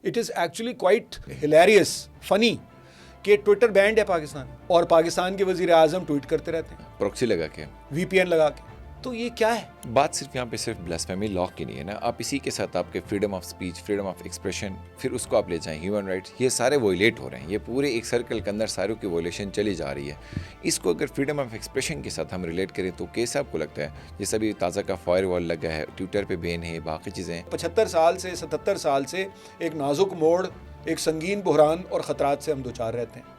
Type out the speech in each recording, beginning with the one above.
It is actually quite hilarious فنی کہ Twitter band ہے پاکستان اور پاکستان کے وزیر اعظم ٹویٹ کرتے رہتے ہیں پروکسی لگا کے, وی پی این لگا کے. تو یہ کیا ہے؟ بات صرف یہاں پہ صرف بلاسفیمی لا کی نہیں ہے نا, آپ اسی کے ساتھ آپ کے freedom of speech, freedom of expression, پھر اس کو آپ لے جائیں ہیومن رائٹس, یہ سارے وائلیٹ ہو رہے ہیں. یہ پورے ایک سرکل کے اندر ساروں کی وائلیشن چلی جا رہی ہے. اس کو اگر فریڈم آف ایکسپریشن کے ساتھ ہم ریلیٹ کریں تو کیسے آپ کو لگتا ہے جیسے ابھی تازہ کا فائر وال لگا ہے, ٹویٹر پہ بین ہے, باقی چیزیں 75 سال سے 77 سال سے ایک نازک موڑ, ایک سنگین بحران اور خطرات سے ہم دوچار رہتے ہیں.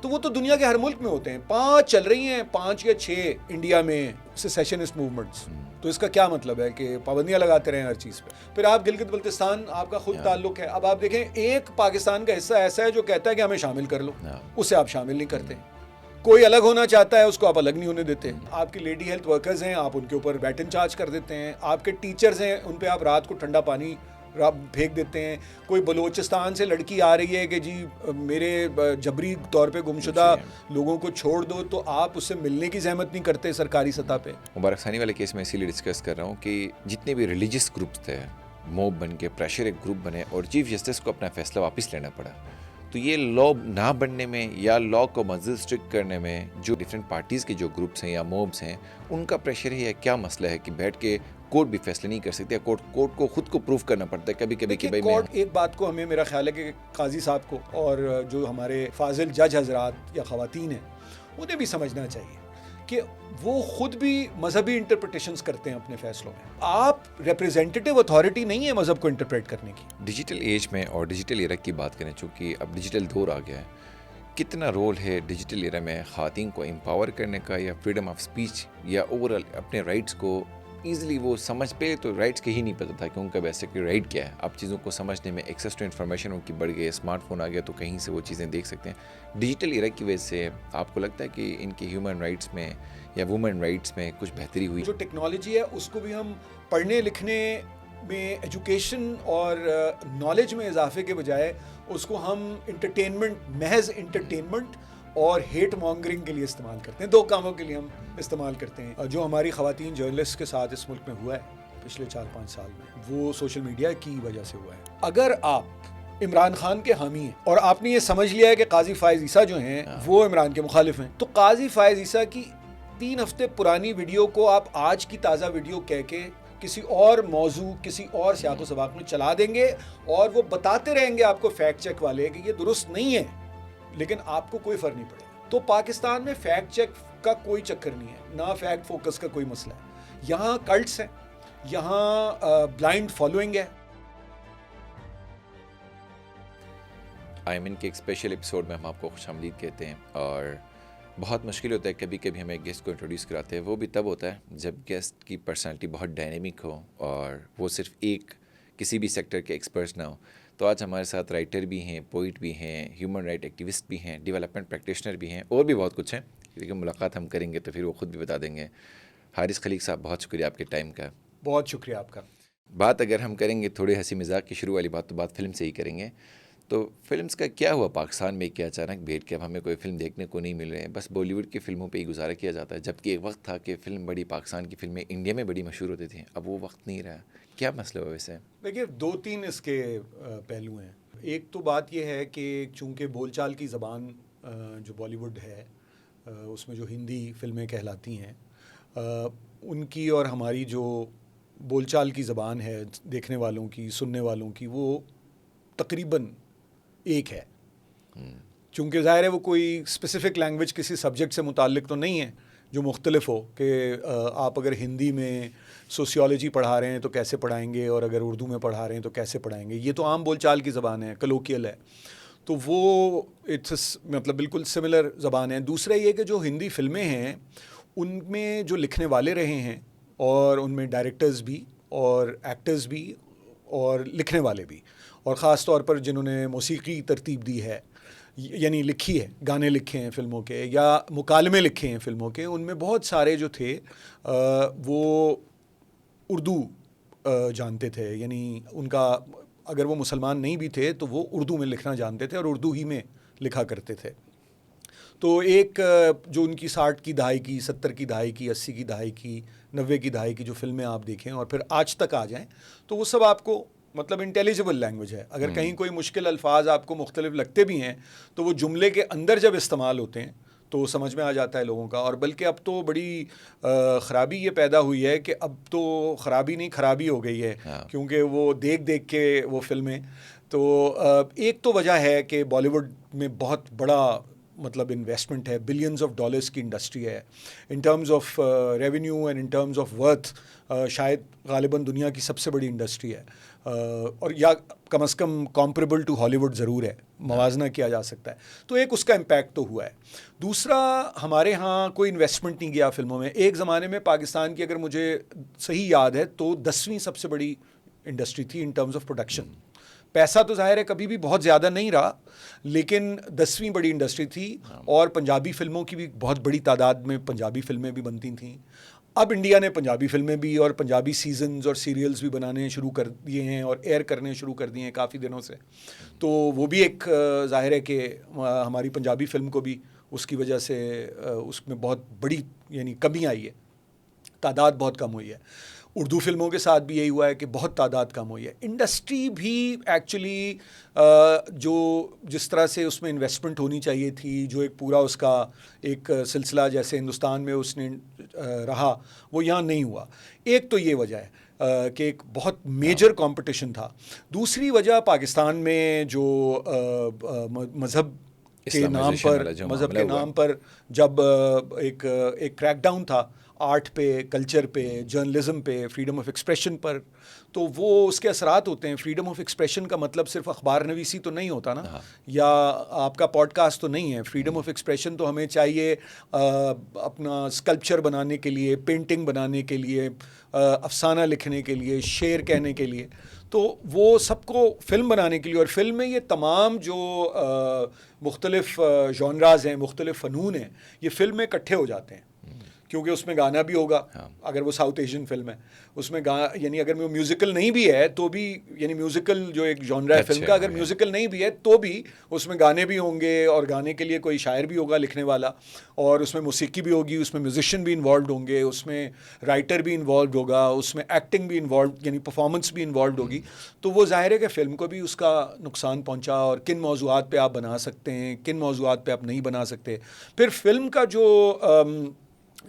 تو وہ تو دنیا کے ہر ملک میں ہوتے ہیں. 5 چل رہی ہیں, 5 یا 6 انڈیا میں سیسیشنسٹ موومنٹس. تو اس کا کیا مطلب ہے کہ پابندیاں لگاتے رہیں ہر چیز پہ. پھر آپ گلگت بلتستان آپ کا خود تعلق ہے. اب آپ دیکھیں ایک پاکستان کا حصہ ایسا ہے جو کہتا ہے کہ ہمیں شامل کر لو, اسے آپ شامل نہیں کرتے. کوئی الگ ہونا چاہتا ہے اس کو آپ الگ نہیں ہونے دیتے. آپ کی لیڈی ہیلتھ ورکرز ہیں, آپ ان کے اوپر بیٹ ان چارج کر دیتے ہیں. آپ کے ٹیچرز ہیں, ان پہ آپ رات کو ٹھنڈا پانی پھینک دیتے ہیں. کوئی بلوچستان سے لڑکی آ رہی ہے کہ جی میرے جبری طور پہ گمشدہ لوگوں کو چھوڑ دو, تو آپ اس سے ملنے کی زحمت نہیں کرتے سرکاری سطح پہ. مبارک ثانی والے کیس میں اسی لیے ڈسکس کر رہا ہوں کہ جتنے بھی ریلیجیس گروپس تھے موب بن کے پریشر ایک گروپ بنے اور چیف جسٹس کو اپنا فیصلہ واپس لینا پڑا. تو یہ لا نہ بننے میں یا لا کو مزید اسٹرکٹ کرنے میں جو ڈفرینٹ پارٹیز کے جو گروپس ہیں یا موبس ہیں ان کا پریشر ہے یا کیا مسئلہ ہے کہ بیٹھ کے کورٹ بھی فیصلے نہیں کر سکتے, کورٹ کو خود کو پروف کرنا پڑتا ہے کبھی کبھی کہ بھائی کورٹ. ایک بات کو ہمیں میرا خیال ہے کہ قاضی صاحب کو اور جو ہمارے فاضل جج حضرات یا خواتین ہیں انہیں بھی سمجھنا چاہیے کہ وہ خود بھی مذہبی انٹرپریٹیشنز کرتے ہیں اپنے فیصلوں میں. آپ ریپریزنٹیٹیو اتھارٹی نہیں ہے مذہب کو انٹرپریٹ کرنے کی. ڈیجیٹل ایج میں اور ڈیجیٹل ایرا کی بات کریں, چونکہ اب ڈیجیٹل دور آ گیا ہے, کتنا رول ہے ڈیجیٹل ایرا میں خواتین کو امپاور کرنے کا یا فریڈم آف اسپیچ یا اوور آل اپنے رائٹس کو ایزیلی وہ سمجھ پہ تو رائٹس کے ہی نہیں پتہ تھا کہ ان کا بیسکلی رائٹ کیا ہے. اب چیزوں کو سمجھنے میں ایکسیس ٹو انفارمیشن ان کی بڑھ گئی, اسمارٹ فون آ گیا تو کہیں سے وہ چیزیں دیکھ سکتے ہیں. ڈیجیٹل ایرا کی وجہ سے آپ کو لگتا ہے کہ ان کے ہیومن رائٹس میں یا وومن رائٹس میں کچھ بہتری ہوئی؟ جو ٹیکنالوجی ہے اس کو بھی ہم پڑھنے لکھنے میں, ایجوکیشن اور نالج میں اضافے کے بجائے اس کو ہم انٹرٹینمنٹ, محض انٹرٹینمنٹ اور ہیٹ مانگرنگ کے لیے استعمال کرتے ہیں. 2 کاموں کے لیے ہم استعمال کرتے ہیں. جو ہماری خواتین جرنلسٹ کے ساتھ اس ملک میں ہوا ہے پچھلے 4-5 سال میں, وہ سوشل میڈیا کی وجہ سے ہوا ہے. اگر آپ عمران خان کے حامی ہیں اور آپ نے یہ سمجھ لیا ہے کہ قاضی فائز عیسیٰ جو ہیں وہ عمران کے مخالف ہیں, تو قاضی فائز عیسیٰ کی 3 ہفتے پرانی ویڈیو کو آپ آج کی تازہ ویڈیو کہہ کے کسی اور موضوع, کسی اور سیاق و سباق میں چلا دیں گے اور وہ بتاتے رہیں گے آپ کو فیکٹ چیک والے کہ یہ درست نہیں ہے, لیکن آپ کو کوئی فرق نہیں پڑے گا. تو پاکستان میں فیکٹ چیک کا کوئی چکر نہیں ہے, نہ فیکٹ فوکس کا کوئی مسئلہ ہے. یہاں کلٹس ہیں, یہاں بلائنڈ فالوئنگ ہے. آئمن کے ایک اسپیشل ایپیسوڈ میں ہم آپ کو خوش آمدید کہتے ہیں, اور بہت مشکل ہوتا ہے کبھی کبھی ہمیں گیسٹ کو انٹروڈیوس کراتے ہیں. وہ بھی تب ہوتا ہے جب گیسٹ کی پرسنالٹی بہت ڈائنامک ہو اور وہ صرف ایک کسی بھی سیکٹر کے ایکسپرٹس نہ ہو. تو آج ہمارے ساتھ رائٹر بھی ہیں, پوئٹ بھی ہیں, ہیومن رائٹ ایکٹیوسٹ بھی ہیں, ڈیولپمنٹ پریکٹیشنر بھی ہیں, اور بھی بہت کچھ ہیں. لیکن ملاقات ہم کریں گے تو پھر وہ خود بھی بتا دیں گے. حارث خلیق صاحب, بہت شکریہ آپ کے ٹائم کا. بہت شکریہ آپ کا. بات اگر ہم کریں گے تھوڑے ہنسی مذاق کی, شروع والی بات تو بات فلم سے ہی کریں گے. تو فلمز کا کیا ہوا پاکستان میں, کیا اچانک بیٹھ کے اب ہمیں کوئی فلم دیکھنے کو نہیں مل رہے ہیں, بس بالی ووڈ کی فلموں پہ ہی گزارا کیا جاتا ہے, جبکہ ایک وقت تھا کہ فلم بڑی پاکستان کی فلمیں انڈیا میں بڑی مشہور ہوتی تھیں, اب وہ وقت نہیں رہا. کیا مسئلہ ہوا ویسے؟ دیکھیے 2-3 اس کے پہلو ہیں. ایک تو بات یہ ہے کہ چونکہ بول چال کی زبان جو بالی ووڈ ہے اس میں جو ہندی فلمیں کہلاتی ہیں, ان کی اور ہماری جو بول چال کی زبان ہے دیکھنے والوں کی, سننے والوں کی, وہ تقریباً ایک ہے. چونکہ ظاہر ہے وہ کوئی اسپیسیفک لینگویج کسی سبجیکٹ سے متعلق تو نہیں ہے جو مختلف ہو, کہ آپ اگر ہندی میں سوسیولوجی پڑھا رہے ہیں تو کیسے پڑھائیں گے, اور اگر اردو میں پڑھا رہے ہیں تو کیسے پڑھائیں گے. یہ تو عام بول چال کی زبان ہے, کلوکیل ہے, تو وہ مطلب بالکل سملر زبان ہے. دوسرا یہ کہ جو ہندی فلمیں ہیں ان میں جو لکھنے والے رہے ہیں, اور ان میں ڈائریکٹرز بھی اور ایکٹرز بھی اور لکھنے والے بھی, اور خاص طور پر جنہوں نے موسیقی ترتیب دی ہے, یعنی لکھی ہے, گانے لکھے ہیں فلموں کے یا مکالمے لکھے ہیں فلموں کے, ان میں بہت سارے جو تھے وہ اردو جانتے تھے. یعنی ان کا اگر وہ مسلمان نہیں بھی تھے تو وہ اردو میں لکھنا جانتے تھے اور اردو ہی میں لکھا کرتے تھے. تو ایک جو ان کی 60 کی دہائی کی, 70 کی دہائی کی, 80 کی دہائی کی, 90 کی دہائی کی جو فلمیں آپ دیکھیں اور پھر آج تک آ جائیں تو وہ سب آپ کو مطلب انٹیلیجبل لینگویج ہے. اگر کہیں کوئی مشکل الفاظ آپ کو مختلف لگتے بھی ہیں تو وہ جملے کے اندر جب استعمال ہوتے ہیں تو سمجھ میں آ جاتا ہے لوگوں کا. اور بلکہ اب تو بڑی خرابی یہ پیدا ہوئی ہے کہ اب تو خرابی نہیں خرابی ہو گئی ہے, کیونکہ وہ دیکھ کے وہ فلمیں. تو ایک تو وجہ ہے کہ بالی ووڈ میں بہت بڑا مطلب انویسٹمنٹ ہے, بلینز آف ڈالرز کی انڈسٹری ہے in terms of revenue and in terms of worth. شاید غالباً دنیا کی سب سے بڑی انڈسٹری ہے, اور یا کم از کم کمپریبل ٹو ہالی ووڈ ضرور ہے, موازنہ کیا جا سکتا ہے. تو ایک اس کا امپیکٹ تو ہوا ہے. دوسرا, ہمارے ہاں کوئی انویسٹمنٹ نہیں گیا فلموں میں. ایک زمانے میں پاکستان کی, اگر مجھے صحیح یاد ہے, تو 10ویں سب سے بڑی انڈسٹری تھی ان ٹرمز آف پروڈکشن. پیسہ تو ظاہر ہے کبھی بھی بہت زیادہ نہیں رہا, لیکن 10ویں بڑی انڈسٹری تھی. اور پنجابی فلموں کی بھی بہت بڑی تعداد میں پنجابی فلمیں بھی بنتی تھیں. اب انڈیا نے پنجابی فلمیں بھی اور پنجابی سیزنز اور سیریلز بھی بنانے شروع کر دیے ہیں اور ایئر کرنے شروع کر دیے ہیں کافی دنوں سے. تو وہ بھی ایک ظاہر ہے کہ ہماری پنجابی فلم کو بھی اس کی وجہ سے اس میں بہت بڑی یعنی کمی آئی ہے, تعداد بہت کم ہوئی ہے. اردو فلموں کے ساتھ بھی یہی ہوا ہے کہ بہت تعداد کم ہوئی ہے. انڈسٹری بھی ایکچولی جو جس طرح سے اس میں انویسٹمنٹ ہونی چاہیے تھی, جو ایک پورا اس کا ایک سلسلہ جیسے ہندوستان میں اس نے رہا, وہ یہاں نہیں ہوا. ایک تو یہ وجہ ہے کہ ایک بہت میجر کمپٹیشن تھا. دوسری وجہ پاکستان میں جو مذہب کے نام پر جب ایک کریک ڈاؤن تھا آرٹ پہ, کلچر پہ, جرنلزم پہ, فریڈم آف ایکسپریشن پر, تو وہ اس کے اثرات ہوتے ہیں. فریڈم آف ایکسپریشن کا مطلب صرف اخبار نویسی تو نہیں ہوتا نا, یا آپ کا پوڈ کاسٹ تو نہیں ہے. فریڈم آف ایکسپریشن تو ہمیں چاہیے اپنا اسکلپچر بنانے کے لیے, پینٹنگ بنانے کے لیے, افسانہ لکھنے کے لیے, شعر کہنے کے لیے. تو وہ سب کو فلم بنانے کے لیے, اور فلم میں یہ تمام جو مختلف جانراز ہیں, مختلف فنون ہیں, یہ فلم میں اکٹھے ہو جاتے ہیں. کیونکہ اس میں گانا بھی ہوگا, اگر وہ ساؤتھ ایشین فلم ہے اس میں یعنی اگر وہ میوزیکل نہیں بھی ہے تو بھی, یعنی میوزیکل جو ایک جانرا ہے فلم کا, اگر میوزیکل نہیں بھی ہے تو بھی اس میں گانے بھی ہوں گے, اور گانے کے لیے کوئی شاعر بھی ہوگا لکھنے والا, اور اس میں موسیقی بھی ہوگی, اس میں میوزیشین بھی انوالوڈ ہوں گے, اس میں رائٹر بھی انوالوڈ ہوگا, اس میں ایکٹنگ بھی انوالوڈ یعنی پرفارمنس بھی انوالوڈ ہوگی. تو وہ ظاہر ہے کہ فلم کو بھی اس کا نقصان پہنچا, اور کن موضوعات پہ آپ بنا سکتے ہیں, کن موضوعات پہ آپ نہیں بنا سکتے. پھر فلم کا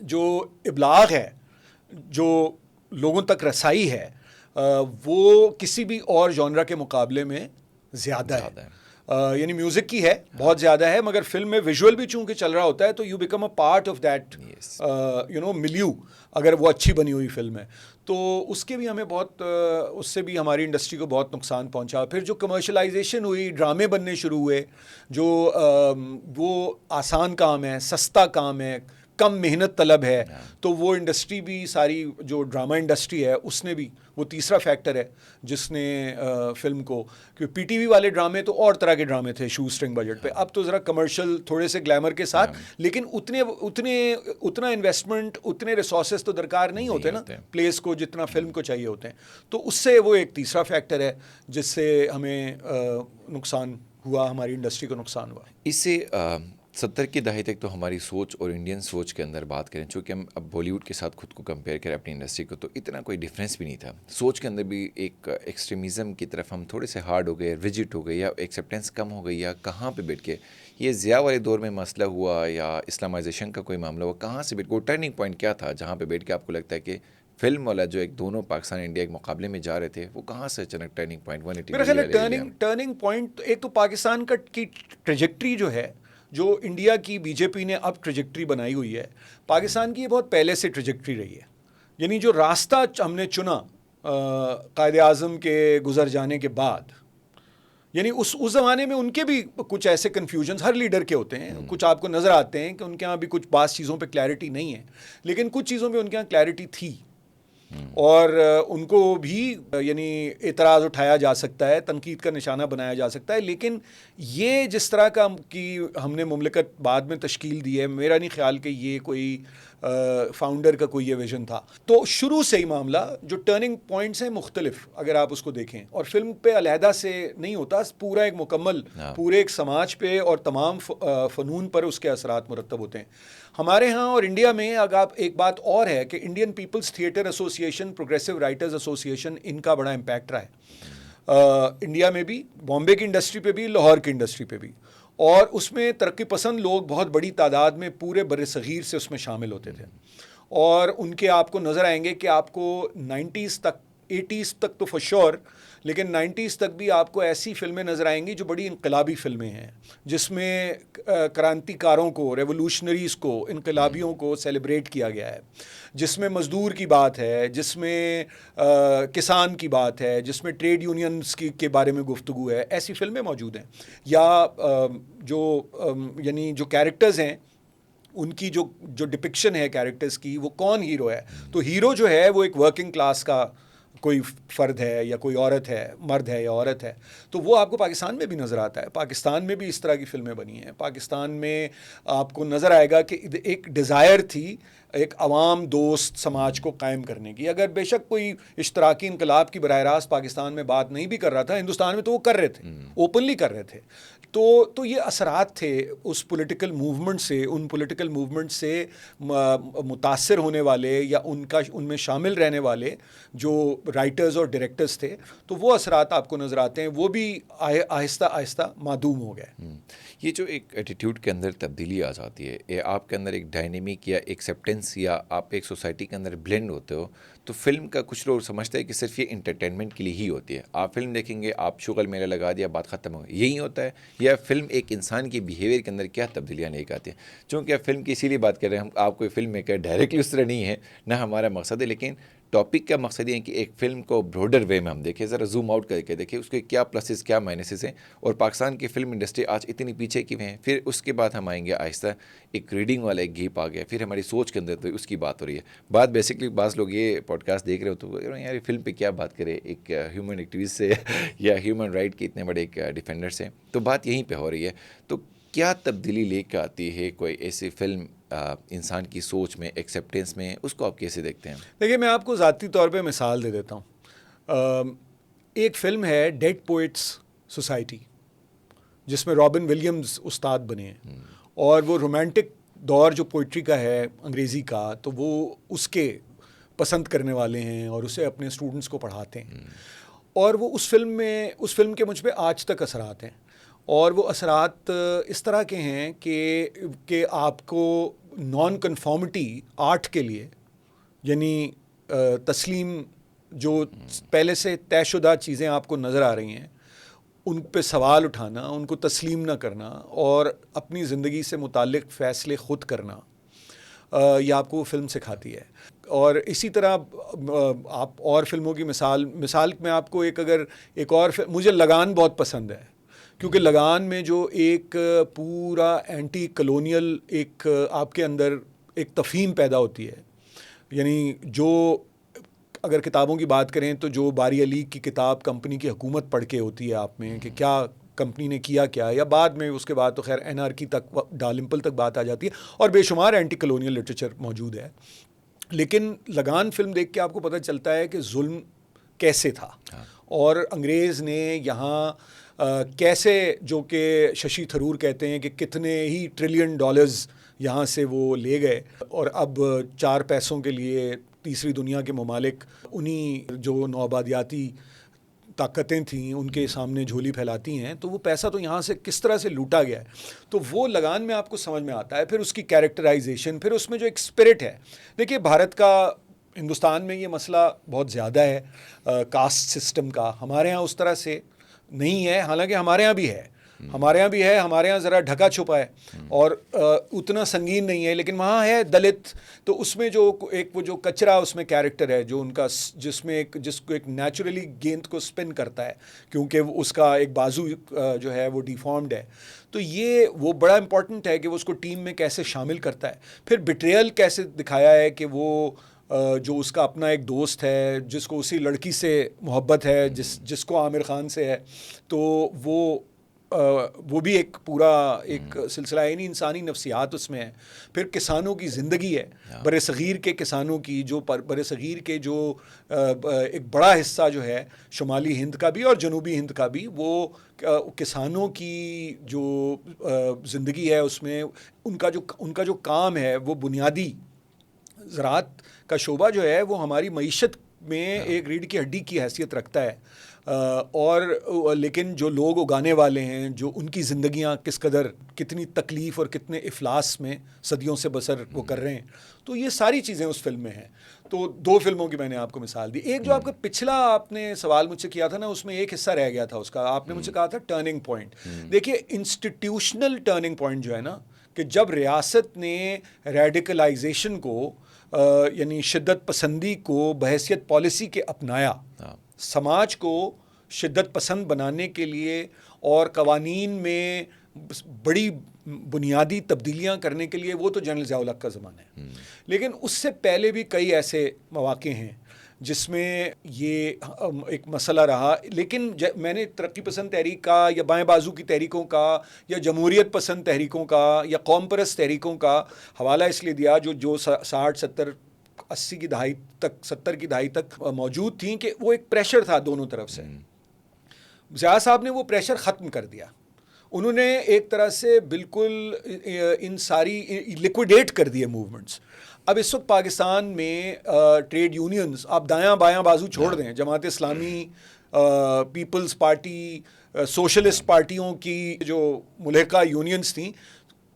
جو ابلاغ ہے, جو لوگوں تک رسائی ہے, وہ کسی بھی اور جانرا کے مقابلے میں زیادہ ہے. یعنی میوزک کی ہے بہت زیادہ ہے, مگر فلم میں ویژول بھی چونکہ چل رہا ہوتا ہے تو you become a part of that milieu, اگر وہ اچھی بنی ہوئی فلم ہے. تو اس کے بھی ہمیں بہت, اس سے بھی ہماری انڈسٹری کو بہت نقصان پہنچا. پھر جو کمرشلائزیشن ہوئی, ڈرامے بننے شروع ہوئے, جو وہ آسان کام ہے, سستا کام ہے, کم محنت طلب ہے, تو وہ انڈسٹری بھی ساری جو ڈرامہ انڈسٹری ہے اس نے بھی, وہ تیسرا فیکٹر ہے جس نے فلم کو, کیونکہ پی ٹی وی والے ڈرامے تو اور طرح کے ڈرامے تھے شو اسٹرنگ بجٹ پہ, اب تو ذرا کمرشل تھوڑے سے گلیمر کے ساتھ, لیکن اتنا انویسٹمنٹ, اتنے ریسورسز تو درکار نہیں ہوتے نا پلیس کو جتنا فلم کو چاہیے ہوتے ہیں. تو اس سے وہ ایک تیسرا فیکٹر ہے جس سے ہمیں نقصان ہوا, ہماری انڈسٹری کو نقصان ہوا. اس سے 70 کی دہائی تک تو ہماری سوچ اور انڈین سوچ کے اندر بات کریں, چونکہ ہم اب بالی ووڈ کے ساتھ خود کو کمپیئر کریں اپنی انڈسٹری کو, تو اتنا کوئی ڈفرینس بھی نہیں تھا. سوچ کے اندر بھی ایک ایکسٹریمزم کی طرف ہم تھوڑے سے ہارڈ ہو گئے, ریجٹ ہو گئے, یا ایکسیپٹینس کم ہو گئی, یا کہاں پہ بیٹھ کے یہ ضیاء والے دور میں مسئلہ ہوا, یا اسلامائزیشن کا کوئی معاملہ ہوا, کہاں سے بیٹھ کے وہ ٹرننگ پوائنٹ کیا تھا جہاں پہ بیٹھ کے آپ کو لگتا ہے کہ فلم والا جو ایک دونوں پاکستان انڈیا ایک مقابلے میں جا رہے تھے, وہ کہاں سے اچانک ٹرننگ پوائنٹ 180 میرا خیال ہے ٹرننگ پوائنٹ ایک تو پاکستان کی ٹریجیکٹری جو ہے, جو انڈیا کی بی جے پی نے اب ٹریجیکٹری بنائی ہوئی ہے, پاکستان کی یہ بہت پہلے سے ٹریجیکٹری رہی ہے. یعنی جو راستہ ہم نے چنا قائد اعظم کے گزر جانے کے بعد, یعنی اس زمانے میں ان کے بھی کچھ ایسے کنفیوژنس ہر لیڈر کے ہوتے ہیں, کچھ آپ کو نظر آتے ہیں کہ ان کے یہاں بھی کچھ بعض چیزوں پہ کلیئرٹی نہیں ہے, لیکن کچھ چیزوں پہ ان کے یہاں کلیئرٹی تھی, اور ان کو بھی یعنی اعتراض اٹھایا جا سکتا ہے, تنقید کا نشانہ بنایا جا سکتا ہے. لیکن یہ جس طرح کا کی ہم نے مملکت بعد میں تشکیل دی ہے, میرا نہیں خیال کہ یہ کوئی فاؤنڈر کا کوئی یہ ویژن تھا. تو شروع سے ہی معاملہ جو ٹرننگ پوائنٹس ہیں مختلف, اگر آپ اس کو دیکھیں, اور فلم پہ علیحدہ سے نہیں ہوتا, پورا ایک مکمل پورے ایک سماج پہ اور تمام فنون پر اس کے اثرات مرتب ہوتے ہیں. ہمارے ہاں اور انڈیا میں اگر ایک بات اور ہے کہ انڈین پیپلز تھیٹر ایسوسی ایشن, پروگریسو رائٹرز ایسوسی ایشن, ان کا بڑا امپیکٹ رہا ہے. انڈیا میں بھی، بامبے کی انڈسٹری پہ بھی، لاہور کی انڈسٹری پہ بھی. اور اس میں ترقی پسند لوگ بہت بڑی تعداد میں پورے بر صغیر سے اس میں شامل ہوتے تھے. اور ان کے آپ کو نظر آئیں گے کہ آپ کو 90s تک، 80s تک تو فور شور، لیکن 90s تک بھی آپ کو ایسی فلمیں نظر آئیں گی جو بڑی انقلابی فلمیں ہیں، جس میں کرانتی کاروں کو، ریولوشنریز کو، انقلابیوں کو سیلیبریٹ کیا گیا ہے، جس میں مزدور کی بات ہے، جس میں کسان کی بات ہے، جس میں ٹریڈ یونینز کے بارے میں گفتگو ہے. ایسی فلمیں موجود ہیں. یا یعنی جو کیریکٹرز ہیں ان کی جو ڈپکشن ہے کیریکٹرز کی، وہ کون ہیرو ہے. تو ہیرو جو ہے وہ ایک ورکنگ کلاس کا کوئی فرد ہے، یا کوئی عورت ہے، مرد ہے یا عورت ہے. تو وہ آپ کو پاکستان میں بھی نظر آتا ہے. پاکستان میں بھی اس طرح کی فلمیں بنی ہیں. پاکستان میں آپ کو نظر آئے گا کہ ایک ڈیزائر تھی ایک عوام دوست سماج کو قائم کرنے کی. اگر بے شک کوئی اشتراکی انقلاب کی براہ راست پاکستان میں بات نہیں بھی کر رہا تھا، ہندوستان میں تو وہ کر رہے تھے، اوپنلی کر رہے تھے. تو یہ اثرات تھے اس پولیٹیکل موومنٹ سے، ان پولیٹیکل موومنٹ سے متاثر ہونے والے یا ان میں شامل رہنے والے جو رائٹرز اور ڈائریکٹرز تھے. تو وہ اثرات آپ کو نظر آتے ہیں. وہ بھی آہستہ آہستہ معدوم ہو گئے. یہ جو ایک ایٹیٹیوڈ کے اندر تبدیلی آ جاتی ہے، یہ آپ کے اندر ایک ڈائنیمک یا ایکسیپٹنس، یا آپ ایک سوسائٹی کے اندر بلینڈ ہوتے ہو، تو فلم کا کچھ لوگ سمجھتے ہیں کہ صرف یہ انٹرٹینمنٹ کے لیے ہی ہوتی ہے. آپ فلم دیکھیں گے، آپ شغل میلہ لگا دیا، بات ختم ہو گئی، یہی ہوتا ہے؟ یا فلم ایک انسان کے بیہیویئر کے اندر کیا تبدیلیاں لے کے آتی ہیں؟ چونکہ آپ فلم کی اسی لیے بات کر رہے ہیں، ہم آپ کوئی فلم میکر ڈائریکٹلی اس طرح نہیں ہے، نہ ہمارا مقصد ہے، لیکن ٹاپک کا مقصد یہ ہے کہ ایک فلم کو براڈر وے میں ہم دیکھیں، ذرا زوم آؤٹ کر کے دیکھیں اس کے کیا پلسز کیا مائنسز ہیں. اور پاکستان کی فلم انڈسٹری آج اتنی پیچھے کیوں ہیں؟ پھر اس کے بعد ہم آئیں گے آہستہ، ایک ریڈنگ والا ایک گیپ آ گیا، پھر ہماری سوچ کے اندر تو اس کی بات ہو رہی ہے. بات بیسکلی بعض لوگ یہ پوڈ کاسٹ دیکھ رہے ہو تو یار فلم پہ کیا بات کرے، ایک ہیومن ایکٹیوسٹ سے یا ہیومن رائٹ کے اتنے بڑے ایک ڈیفینڈر سے، تو بات یہیں پہ ہو رہی ہے. تو کیا تبدیلی لے کے آتی ہے کوئی ایسی فلم انسان کی سوچ میں، ایکسیپٹنس میں؟ اس کو آپ کیسے دیکھتے ہیں؟ دیکھیے، میں آپ کو ذاتی طور پہ مثال دے دیتا ہوں. ایک فلم ہے ڈیڈ پوئٹس سوسائٹی، جس میں رابن ولیمز استاد بنے ہیں، اور وہ رومانٹک دور جو پوئٹری کا ہے انگریزی کا، تو وہ اس کے پسند کرنے والے ہیں اور اسے اپنے اسٹوڈنٹس کو پڑھاتے ہیں. اور وہ اس فلم کے مجھ پہ آج تک اثرات ہیں. اور وہ اثرات اس طرح کے ہیں کہ آپ کو نان کنفارمٹی آرٹ کے لیے، یعنی تسلیم، جو پہلے سے طے شدہ چیزیں آپ کو نظر آ رہی ہیں، ان پہ سوال اٹھانا، ان کو تسلیم نہ کرنا، اور اپنی زندگی سے متعلق فیصلے خود کرنا، یہ آپ کو وہ فلم سکھاتی ہے. اور اسی طرح آپ اور فلموں کی مثال میں آپ کو ایک اور مجھے لگان بہت پسند ہے، کیونکہ لگان میں جو ایک پورا اینٹی کلونیل ایک آپ کے اندر ایک تفہیم پیدا ہوتی ہے. یعنی جو اگر کتابوں کی بات کریں تو جو باری علی کی کتاب کمپنی کی حکومت پڑھ کے ہوتی ہے آپ میں، کہ کیا کمپنی نے کیا، یا بعد میں اس کے بعد تو خیر NRK تک، ڈالمپل تک بات آ جاتی ہے، اور بے شمار اینٹی کلونیل لٹریچر موجود ہے. لیکن لگان فلم دیکھ کے آپ کو پتہ چلتا ہے کہ ظلم کیسے تھا، اور انگریز نے یہاں کیسے، جو کہ ششی تھرور کہتے ہیں کہ کتنے ہی $1 ٹریلین یہاں سے وہ لے گئے، اور اب 4 پیسوں کے لیے تیسری دنیا کے ممالک انہی جو نوآبادیاتی طاقتیں تھیں ان کے سامنے جھولی پھیلاتی ہیں. تو وہ پیسہ تو یہاں سے کس طرح سے لوٹا گیا ہے، تو وہ لگان میں آپ کو سمجھ میں آتا ہے. پھر اس کی کیریکٹرائزیشن، پھر اس میں جو ایک اسپرٹ ہے. دیکھیے، بھارت کا، ہندوستان میں یہ مسئلہ بہت زیادہ ہے کاسٹ سسٹم کا. ہمارے ہاں اس طرح سے نہیں ہے، حالانکہ ہمارے ہاں بھی ہے، ہمارے ہاں ذرا ڈھکا چھپا ہے اور اتنا سنگین نہیں ہے. لیکن وہاں ہے دلت، تو اس میں جو ایک وہ جو کچرا اس میں کیریکٹر ہے، جو ان کا، جس کو ایک نیچرلی گیند کو سپن کرتا ہے، کیونکہ اس کا ایک بازو جو ہے وہ ڈیفارمڈ ہے. تو یہ وہ بڑا امپورٹنٹ ہے کہ وہ اس کو ٹیم میں کیسے شامل کرتا ہے. پھر بیٹریل کیسے دکھایا ہے کہ وہ جو اس کا اپنا ایک دوست ہے جس کو اسی لڑکی سے محبت ہے جس کو عامر خان سے ہے، تو وہ بھی ایک پورا ایک سلسلہ ہے. انسانی نفسیات اس میں ہے. پھر کسانوں کی زندگی ہے، بر صغیر کے کسانوں کی، جو بر صغیر کے جو ایک بڑا حصہ جو ہے شمالی ہند کا بھی اور جنوبی ہند کا بھی، وہ کسانوں کی جو زندگی ہے، اس میں ان کا جو کام ہے، وہ بنیادی زراعت کا شعبہ جو ہے وہ ہماری معیشت میں ایک ریڑھ کی ہڈی کی حیثیت رکھتا ہے. اور لیکن جو لوگ اگانے والے ہیں، جو ان کی زندگیاں کس قدر کتنی تکلیف اور کتنے افلاس میں صدیوں سے بسر وہ کر رہے ہیں، تو یہ ساری چیزیں اس فلم میں ہیں. تو 2 فلموں کی میں نے آپ کو مثال دی. ایک جو آپ کا پچھلا آپ نے سوال مجھ سے کیا تھا نا، اس میں ایک حصہ رہ گیا تھا اس کا. آپ نے مجھ سے کہا تھا ٹرننگ پوائنٹ. دیکھیے انسٹیٹیوشنل ٹرننگ پوائنٹ جو ہے نا، کہ جب ریاست نے ریڈیکلائزیشن کو یعنی شدت پسندی کو بحیثیت پالیسی کے اپنایا، سماج کو شدت پسند بنانے کے لیے اور قوانین میں بڑی بنیادی تبدیلیاں کرنے کے لیے، وہ تو جنرل ضیاء الحق کا زمانہ ہے. لیکن اس سے پہلے بھی کئی ایسے مواقع ہیں جس میں یہ ایک مسئلہ رہا. لیکن میں نے ترقی پسند تحریک کا یا بائیں بازو کی تحریکوں کا یا جمہوریت پسند تحریکوں کا یا قوم پرست تحریکوں کا حوالہ اس لیے دیا جو 60 70 80 کی دہائی تک 70 کی دہائی تک موجود تھیں، کہ وہ ایک پریشر تھا دونوں طرف سے. ضیاء صاحب نے وہ پریشر ختم کر دیا. انہوں نے ایک طرح سے بالکل ان ساری لیکویڈیٹ کر دیے موومنٹس. اب اس وقت پاکستان میں ٹریڈ یونینز، آپ دایاں بایاں بازو چھوڑ دیں، Jamaat Islami, Peoples party, socialist پارٹیوں کی جو ملحقہ یونینز تھیں،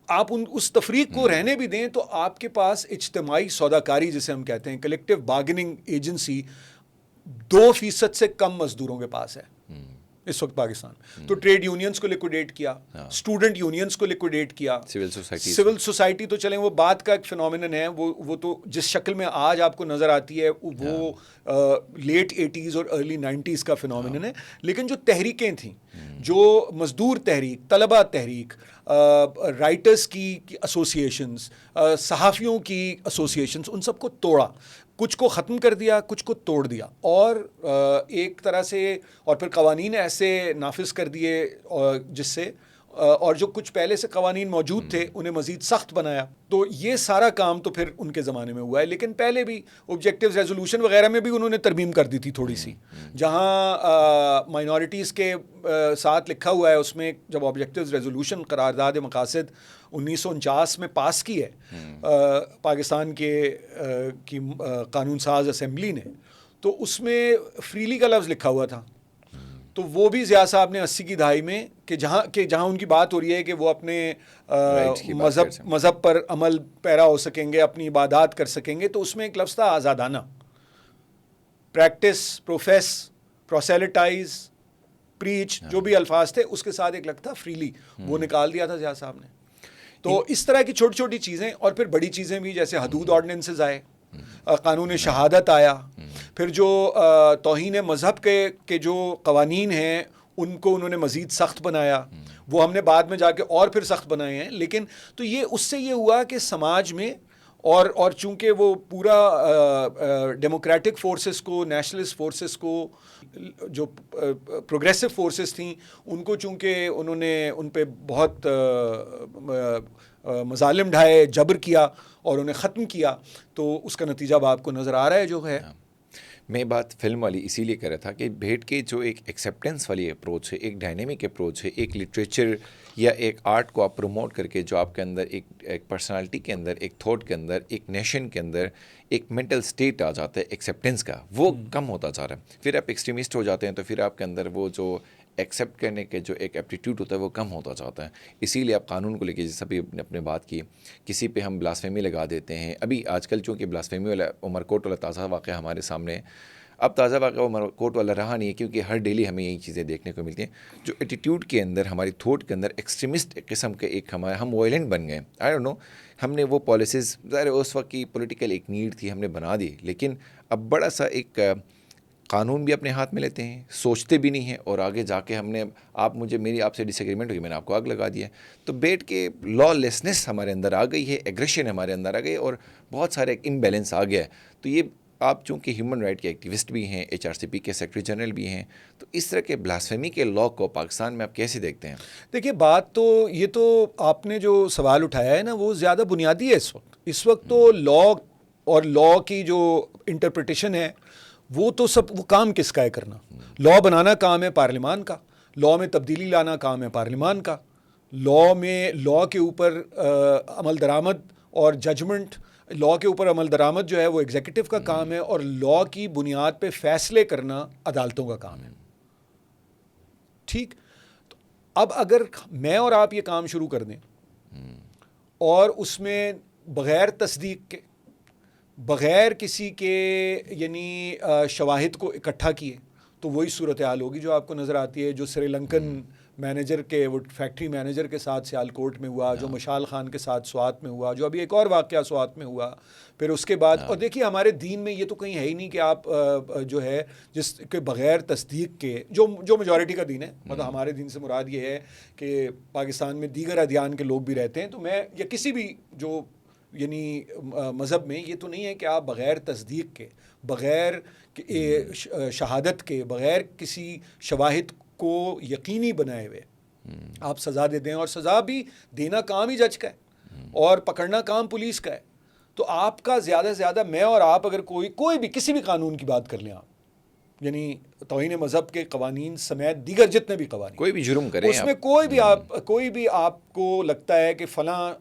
آپ اس تفریق کو رہنے بھی دیں تو آپ کے پاس اجتماعی سوداکاری جسے ہم کہتے ہیں، کلیکٹیو بارگیننگ ایجنسی 2% سے کم مزدوروں کے پاس ہے اس وقت پاکستان. تو ٹریڈ یونینز کو لیکویڈیٹ کیا، اسٹوڈنٹ یونینز کو لیکویڈیٹ کیا، سول سوسائٹی تو چلیں وہ بات کا ایک فینومینن ہے، وہ تو جس شکل میں آج آپ کو نظر آتی ہے وہ لیٹ 80s اور ارلی 90s کا فینومینن ہے. لیکن جو تحریکیں تھیں، جو مزدور تحریک، طلبہ تحریک، رائٹرز کی ایسوسیشنز، صحافیوں کی ایسوسیشنز، ان سب کو توڑا. کچھ کو ختم کر دیا، کچھ کو توڑ دیا، اور ایک طرح سے اور پھر قوانین ایسے نافذ کر دیے جس سے اور جو کچھ پہلے سے قوانین موجود تھے انہیں مزید سخت بنایا. تو یہ سارا کام تو پھر ان کے زمانے میں ہوا ہے. لیکن پہلے بھی آبجیکٹیوز ریزولوشن وغیرہ میں بھی انہوں نے ترمیم کر دی تھی تھوڑی سی، جہاں مائنورٹیز کے ساتھ لکھا ہوا ہے اس میں، جب آبجیکٹیوز ریزولوشن قرارداد مقاصد 1949 میں پاس کی ہے پاکستان کی قانون ساز اسمبلی نے، تو اس میں فریلی کا لفظ لکھا ہوا تھا. تو وہ بھی ضیاء صاحب نے 80 کی دہائی میں، کہ جہاں ان کی بات ہو رہی ہے کہ وہ اپنے مذہب پر عمل پیرا ہو سکیں گے، اپنی عبادات کر سکیں گے، تو اس میں ایک لفظ تھا آزادانہ. پریکٹس، پروفیس، پروسیلٹائز، پریچ، جو بھی الفاظ تھے اس کے ساتھ ایک لفظ تھا فریلی، وہ نکال دیا تھا ضیاء صاحب نے. تو اس طرح کی چھوٹی چھوٹی چیزیں، اور پھر بڑی چیزیں بھی، جیسے حدود آرڈیننسز آئے، قانون شہادت آیا، پھر جو توہین مذہب کے جو قوانین ہیں ان کو انہوں نے مزید سخت بنایا، وہ ہم نے بعد میں جا کے اور پھر سخت بنائے ہیں. لیکن تو یہ اس سے یہ ہوا کہ سماج میں اور چونکہ وہ پورا ڈیموکریٹک فورسز کو، نیشنلسٹ فورسز کو، جو پروگریسو فورسز تھیں ان کو، چونکہ انہوں نے ان پہ بہت مظالم ڈھائے، جبر کیا اور انہیں ختم کیا، تو اس کا نتیجہ اب آپ کو نظر آ رہا ہے جو ہے. میں بات فلم والی اسی لیے کر رہا تھا کہ بھیٹ کے جو ایک ایکسیپٹنس والی اپروچ ہے، ایک ڈائنامک اپروچ ہے، ایک لٹریچر یا ایک آرٹ کو آپ پروموٹ کر کے جو آپ کے اندر ایک پرسنالٹی کے اندر، ایک تھاٹ کے اندر، ایک نیشن کے اندر ایک مینٹل سٹیٹ آ جاتا ہے ایکسیپٹنس کا، وہ کم ہوتا جا رہا ہے. پھر آپ ایکسٹریمسٹ ہو جاتے ہیں تو پھر آپ کے اندر وہ جو ایکسیپٹ کرنے کے جو ایک ایپٹیٹیوڈ ہوتا ہے وہ کم ہوتا جاتا ہے. اسی لیے آپ قانون کو لے کے جیسا بھی اپنے بات کی، کسی پہ ہم بلاسفیمی لگا دیتے ہیں. ابھی آج کل چونکہ بلاسفیمی والا عمر کوٹ والا تازہ واقعہ ہمارے سامنے، اب تازہ واقعہ عمر کوٹ والا رہا نہیں ہے، کیونکہ ہر ڈیلی ہمیں یہی چیزیں دیکھنے کو ملتی ہیں. جو ایٹیٹیوڈ کے اندر، ہماری تھوٹ کے اندر ایکسٹریمسٹ قسم کے ایک ہم وائلنٹ بن گئے. آئی ڈونٹ نو، ہم نے وہ پالیسیز، ظاہر اس وقت کی پولیٹیکل ایک نیڈ تھی، ہم نے بنا دی، لیکن اب بڑا سا ایک قانون بھی اپنے ہاتھ میں لیتے ہیں، سوچتے بھی نہیں ہیں، اور آگے جا کے ہم نے میری آپ سے ڈس ایگریمنٹ ہوئی، میں نے آپ کو آگ لگا دیا. تو بیٹھ کے لا لیسنس ہمارے اندر آ گئی ہے، ایگریشن ہمارے اندر آ گئی، اور بہت سارے امبیلنس آ گیا ہے. تو یہ آپ چونکہ ہیومن رائٹ کے ایکٹیوسٹ بھی ہیں، HRCP کے سیکرٹری جنرل بھی ہیں، تو اس طرح کے بلاسفیمی کے لا کو پاکستان میں آپ کیسے دیکھتے ہیں؟ دیکھیے، بات تو یہ تو آپ نے جو سوال اٹھایا ہے نا، وہ زیادہ بنیادی ہے. اس وقت تو لا اور لا کی جو انٹرپریٹیشن ہے، وہ کام کس کا ہے کرنا؟ لا بنانا کام ہے پارلیمان کا، لا میں تبدیلی لانا کام ہے پارلیمان کا، لا کے اوپر عمل درآمد اور ججمنٹ، لا کے اوپر عمل درآمد جو ہے وہ ایگزیکٹو کا کام ہے، اور لا کی بنیاد پہ فیصلے کرنا عدالتوں کا کام ہے. ٹھیک. تو اب اگر میں اور آپ یہ کام شروع کر دیں اور اس میں بغیر تصدیق کے, بغیر کسی کے یعنی شواہد کو اکٹھا کیے, تو وہی صورتحال ہوگی جو آپ کو نظر آتی ہے, جو سری لنکن مینیجر کے, وہ فیکٹری مینیجر کے ساتھ سیالکوٹ میں ہوا, جو مشال خان کے ساتھ سوات میں ہوا, جو ابھی ایک اور واقعہ سوات میں ہوا, پھر اس کے بعد. اور دیکھیے ہمارے دین میں یہ تو کہیں ہے ہی نہیں کہ آپ جو ہے جس کے بغیر تصدیق کے, جو میجورٹی کا دین ہے, مطلب ہمارے دین سے مراد یہ ہے کہ پاکستان میں دیگر ادیان کے لوگ بھی رہتے ہیں, تو میں یا کسی بھی جو یعنی مذہب میں یہ تو نہیں ہے کہ آپ بغیر تصدیق کے, بغیر شہادت کے, بغیر کسی شواہد کو یقینی بنائے ہوئے آپ سزا دے دیں. اور سزا بھی دینا کام ہی جج کا ہے اور پکڑنا کام پولیس کا ہے. تو آپ کا زیادہ سے زیادہ, میں اور آپ اگر کوئی بھی کسی بھی قانون کی بات کر لیں آپ, یعنی توہین مذہب کے قوانین سمیت دیگر جتنے بھی قوانین, کوئی بھی جرم کریں اس میں کوئی بھی آپ کو لگتا ہے کہ فلاں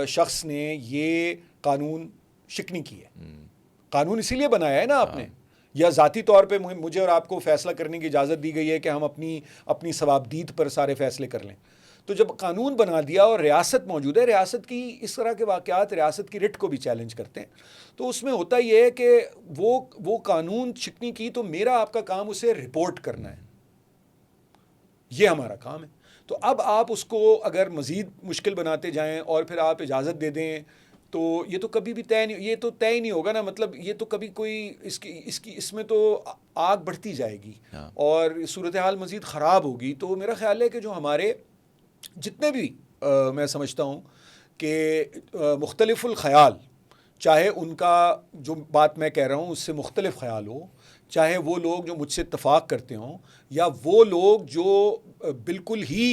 شخص نے یہ قانون شکنی کی ہے, قانون اسی لیے بنایا ہے نا آپ نے, یا ذاتی طور پہ مجھے اور آپ کو فیصلہ کرنے کی اجازت دی گئی ہے کہ ہم اپنی ثوابدید پر سارے فیصلے کر لیں. تو جب قانون بنا دیا اور ریاست موجود ہے, ریاست کی اس طرح کے واقعات ریاست کی رٹ کو بھی چیلنج کرتے ہیں, تو اس میں ہوتا یہ ہے کہ وہ قانون شکنی کی, تو میرا آپ کا کام اسے رپورٹ کرنا ہے, یہ ہمارا کام ہے. تو اب آپ اس کو اگر مزید مشکل بناتے جائیں اور پھر آپ اجازت دے دیں, تو یہ تو کبھی بھی طے ہی نہیں ہوگا نا. مطلب یہ تو کبھی کوئی اس میں تو آگ بڑھتی جائے گی اور صورتحال مزید خراب ہوگی. تو میرا خیال ہے کہ جو ہمارے جتنے بھی میں سمجھتا ہوں کہ مختلف الخیال, چاہے ان کا جو بات میں کہہ رہا ہوں اس سے مختلف خیال ہو, چاہے وہ لوگ جو مجھ سے اتفاق کرتے ہوں, یا وہ لوگ جو بالکل ہی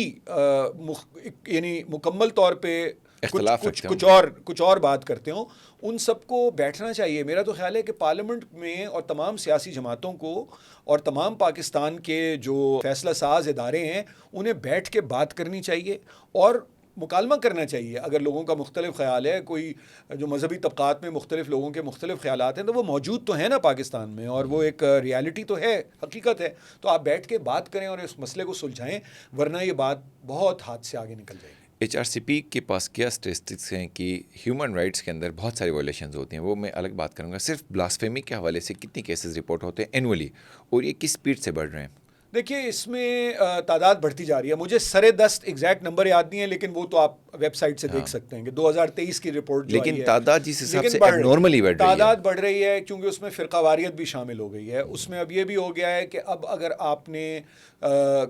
یعنی مکمل طور پہ کچھ اور بات کرتے ہوں, ان سب کو بیٹھنا چاہیے. میرا تو خیال ہے کہ پارلیمنٹ میں اور تمام سیاسی جماعتوں کو اور تمام پاکستان کے جو فیصلہ ساز ادارے ہیں انہیں بیٹھ کے بات کرنی چاہیے اور مکالمہ کرنا چاہیے. اگر لوگوں کا مختلف خیال ہے, کوئی جو مذہبی طبقات میں مختلف لوگوں کے مختلف خیالات ہیں, تو وہ موجود تو ہیں نا پاکستان میں, اور وہ ایک ریالٹی تو ہے, حقیقت ہے. تو آپ بیٹھ کے بات کریں اور اس مسئلے کو سلجھائیں, ورنہ یہ بات بہت ہاتھ سے آگے نکل جائے گی. HRCP کے پاس کیا اسٹیٹسٹکس ہیں کہ ہیومن رائٹس کے اندر بہت ساری وائلیشنز ہوتی ہیں, وہ میں الگ بات کروں گا. صرف بلاسفیمی کے حوالے سے کتنی کیسز رپورٹ ہوتے ہیں اینولی, اور یہ کس اسپیڈ سے بڑھ رہے ہیں؟ دیکھیے اس میں تعداد بڑھتی جا رہی ہے. مجھے سر دست ایگزیکٹ نمبر یاد نہیں ہے, لیکن وہ تو آپ ویب سائٹ سے دیکھ سکتے ہیں کہ 2023 کی رپورٹ جو لیکن تعداد جس حساب سے نارملی بڑھ رہی ہے, تعداد بڑھ رہی ہے کیونکہ اس میں فرقہ واریت بھی شامل ہو گئی ہے. اس میں اب یہ بھی ہو گیا ہے کہ اب اگر آپ نے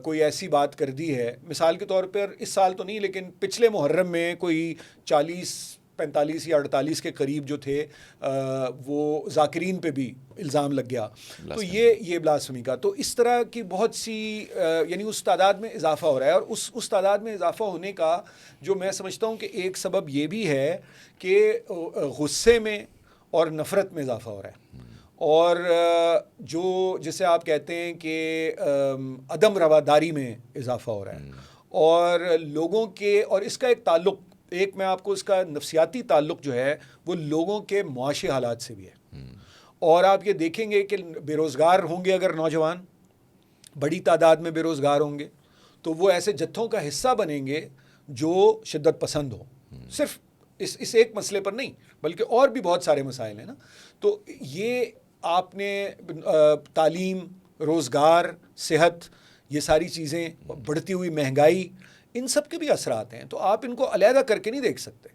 کوئی ایسی بات کر دی ہے, مثال کے طور پر اس سال تو نہیں لیکن پچھلے محرم میں کوئی 45 یا 48 کے قریب جو تھے وہ ذاکرین پہ بھی الزام لگ گیا, تو یہ بلاسفیمی کا. تو اس طرح کی بہت سی یعنی اس تعداد میں اضافہ ہو رہا ہے, اور اس تعداد میں اضافہ ہونے کا جو میں سمجھتا ہوں کہ ایک سبب یہ بھی ہے کہ غصے میں اور نفرت میں اضافہ ہو رہا ہے, اور جو جسے آپ کہتے ہیں کہ عدم رواداری میں اضافہ ہو رہا ہے, اور لوگوں کے, اور اس کا ایک تعلق, ایک میں آپ کو اس کا نفسیاتی تعلق جو ہے وہ لوگوں کے معاشی حالات سے بھی ہے. اور آپ یہ دیکھیں گے کہ بے روزگار ہوں گے, اگر نوجوان بڑی تعداد میں بے روزگار ہوں گے, تو وہ ایسے جتھوں کا حصہ بنیں گے جو شدت پسند ہوں. صرف اس ایک مسئلے پر نہیں بلکہ اور بھی بہت سارے مسائل ہیں نا. تو یہ آپ نے تعلیم, روزگار, صحت, یہ ساری چیزیں, بڑھتی ہوئی مہنگائی, ان سب کے بھی اثرات ہیں. تو آپ ان کو علیحدہ کر کے نہیں دیکھ سکتے.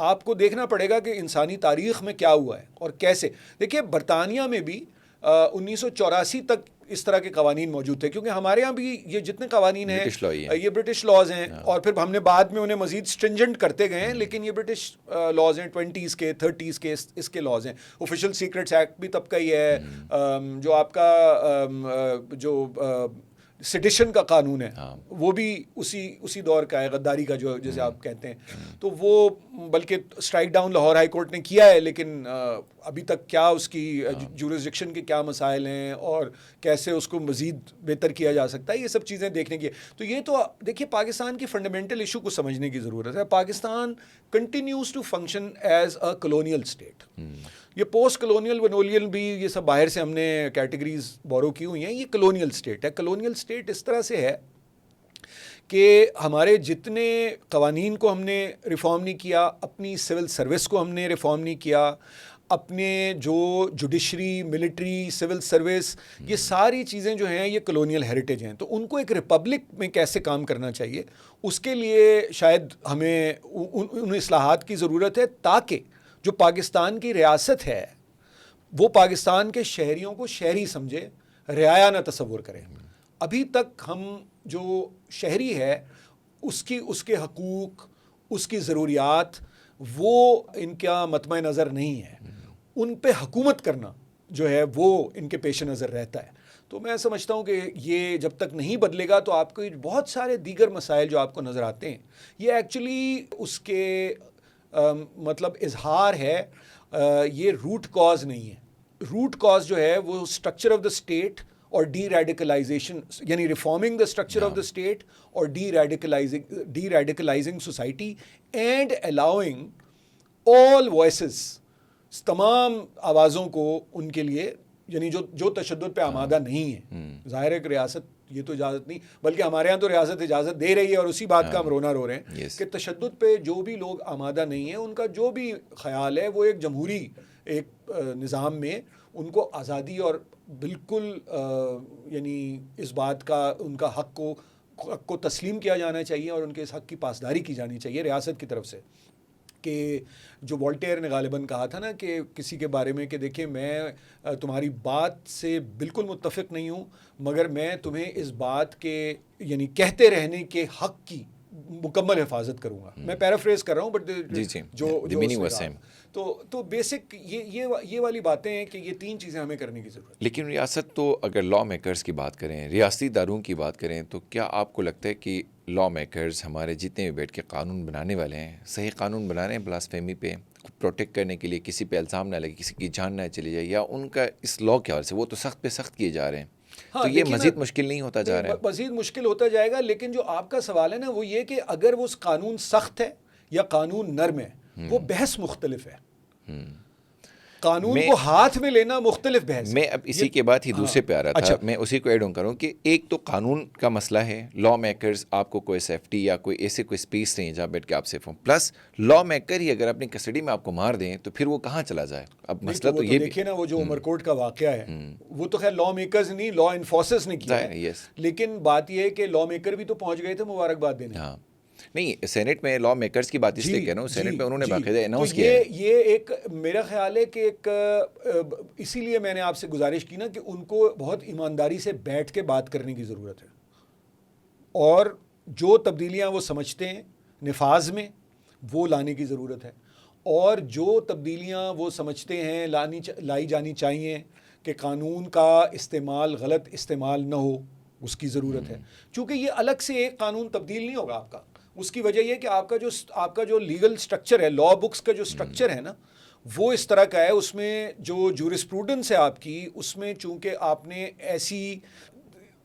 آپ کو دیکھنا پڑے گا کہ انسانی تاریخ میں کیا ہوا ہے اور کیسے. دیکھیے برطانیہ میں بھی 1984 تک اس طرح کے قوانین موجود تھے, کیونکہ ہمارے ہاں بھی یہ جتنے قوانین ہیں یہ برٹش لاز ہیں, اور پھر ہم نے بعد میں انہیں مزید اسٹرنجنٹ کرتے گئے ہیں, لیکن یہ برٹش لاز ہیں, 20s کے 30s کے اس کے لاز ہیں. آفیشیل سیکرٹس ایکٹ بھی تب کا ہی ہے, جو آپ کا جو سیڈیشن کا قانون ہے وہ بھی اسی دور کا ہے, غداری کا جو جیسے آپ کہتے ہیں. تو وہ بلکہ strike down Lahore high court نے کیا ہے, لیکن ابھی تک کیا اس کی جورسڈکشن کے کیا مسائل ہیں اور کیسے اس کو مزید بہتر کیا جا سکتا ہے, یہ سب چیزیں دیکھنے کی. تو یہ تو دیکھیے پاکستان کی فنڈامنٹل ایشو کو سمجھنے کی ضرورت ہے. Pakistan continues to function as a colonial state. یہ پوسٹ کلونیل ونولین بھی یہ سب باہر سے ہم نے کیٹیگریز بورو کی ہوئی ہیں. یہ کلونیل اسٹیٹ ہے. کلونیل اسٹیٹ اس طرح سے ہے کہ ہمارے جتنے قوانین کو ہم نے ریفارم نہیں کیا, اپنی سول سروس کو ہم نے ریفارم نہیں کیا, اپنے جو جوڈیشری, ملٹری, سول سروس, یہ ساری چیزیں جو ہیں یہ کلونیل ہیریٹیج ہیں. تو ان کو ایک ریپبلک میں کیسے کام کرنا چاہیے, اس کے لیے شاید ہمیں ان اصلاحات کی ضرورت ہے, تاکہ جو پاکستان کی ریاست ہے وہ پاکستان کے شہریوں کو شہری سمجھے, رعایا نہ تصور کرے. ابھی تک ہم جو شہری ہے اس کے حقوق, اس کی ضروریات, وہ ان کا مطمع نظر نہیں ہے. ان پہ حکومت کرنا جو ہے وہ ان کے پیش نظر رہتا ہے. تو میں سمجھتا ہوں کہ یہ جب تک نہیں بدلے گا تو آپ کو بہت سارے دیگر مسائل جو آپ کو نظر آتے ہیں یہ ایکچولی اس کے مطلب اظہار ہے, یہ روٹ کاز نہیں ہے. روٹ کاز جو ہے وہ اسٹرکچر آف دا اسٹیٹ اور ڈی ریڈیکلائزیشن, یعنی reforming the structure of the state اور deradicalising society and allowing all voices, تمام آوازوں کو ان کے لیے, یعنی جو تشدد پہ آمادہ نہیں ہے. ظاہر ہے کہ ریاست یہ تو اجازت نہیں, بلکہ ہمارے ہاں تو ریاست اجازت دے رہی ہے, اور اسی بات کا ہم رونا رو رہے ہیں کہ تشدد پہ جو بھی لوگ آمادہ نہیں ہیں, ان کا جو بھی خیال ہے وہ ایک جمہوری ایک نظام میں ان کو آزادی اور بالکل یعنی اس بات کا ان کا حق کو تسلیم کیا جانا چاہیے, اور ان کے اس حق کی پاسداری کی جانی چاہیے ریاست کی طرف سے. کہ جو والٹیئر نے غالباً کہا تھا نا کہ کسی کے بارے میں کہ دیکھیں میں تمہاری بات سے بالکل متفق نہیں ہوں, مگر میں تمہیں اس بات کے یعنی کہتے رہنے کے حق کی مکمل حفاظت کروں گا. میں پیرافریز کر رہا ہوں بٹ جو تو بیسک یہ والی باتیں ہیں کہ یہ تین چیزیں ہمیں کرنے کی ضرورت ہے. لیکن ریاست تو اگر لا میکرز کی بات کریں, ریاستی اداروں کی بات کریں, تو کیا آپ کو لگتا ہے کہ لا میکرز ہمارے جتنے بھی بیٹھ کے قانون بنانے والے ہیں صحیح قانون بنا رہے ہیں بلاسفیمی پہ پروٹیکٹ کرنے کے لیے, کسی پہ الزام نہ لگے, کسی کی جان نہ چلی جائے, یا ان کا اس لا کے حوالے سے وہ تو سخت پہ سخت کیے جا رہے ہیں, تو یہ مزید مشکل نہیں ہوتا جا رہا ہے؟ مزید مشکل ہوتا جائے گا. لیکن جو آپ کا سوال ہے نا وہ یہ کہ اگر وہ قانون سخت ہے یا قانون نرم ہے, وہ بحث مختلف ہے. قانون کو ہاتھ میں لینا مختلف بحث. میں اب اسی کے بعد ہی دوسرے پہ آ رہا تھا, میں اسی کو ایڈ آن کروں کہ ایک تو قانون کا مسئلہ ہے, لا میکرز آپ کو کوئی سیفٹی یا کوئی ایسے کوئی اسپیس نہیں جہاں بیٹھ کے آپ سیف ہوں, پلس لا میکر ہی اگر اپنی کسٹڈی میں آپ کو مار دیں تو پھر وہ کہاں چلا جائے. اب مسئلہ تو یہ دیکھیے نا, وہ جو عمر کوٹ کا واقعہ ہے وہ تو خیر لا میکرز نہیں, لا انفورسرز نے کیا ہے, لیکن بات یہ ہے کہ لا میکر بھی تو پہنچ گئے تھے مبارکباد دینے. ہاں نہیں, سینٹ میں لا میکرز کی بات اس لیے کہہ رہا ہوں, سینٹ میں انہوں نے باقاعدہ اناؤنس کیا ہے. یہ ایک میرا خیال ہے کہ ایک اسی لیے میں نے آپ سے گزارش کی نا کہ ان کو بہت ایمانداری سے بیٹھ کے بات کرنے کی ضرورت ہے, اور جو تبدیلیاں وہ سمجھتے ہیں نفاذ میں وہ لانے کی ضرورت ہے, اور جو تبدیلیاں وہ سمجھتے ہیں لائی جانی چاہیے کہ قانون کا استعمال غلط استعمال نہ ہو, اس کی ضرورت ہے. چونکہ یہ الگ سے ایک قانون تبدیل نہیں ہوگا آپ کا. اس کی وجہ یہ کہ آپ کا جو لیگل سٹرکچر ہے, لا بکس کا جو سٹرکچر ہے نا, وہ اس طرح کا ہے. اس میں جو جورسپروڈنس ہے آپ کی, اس میں چونکہ آپ نے ایسی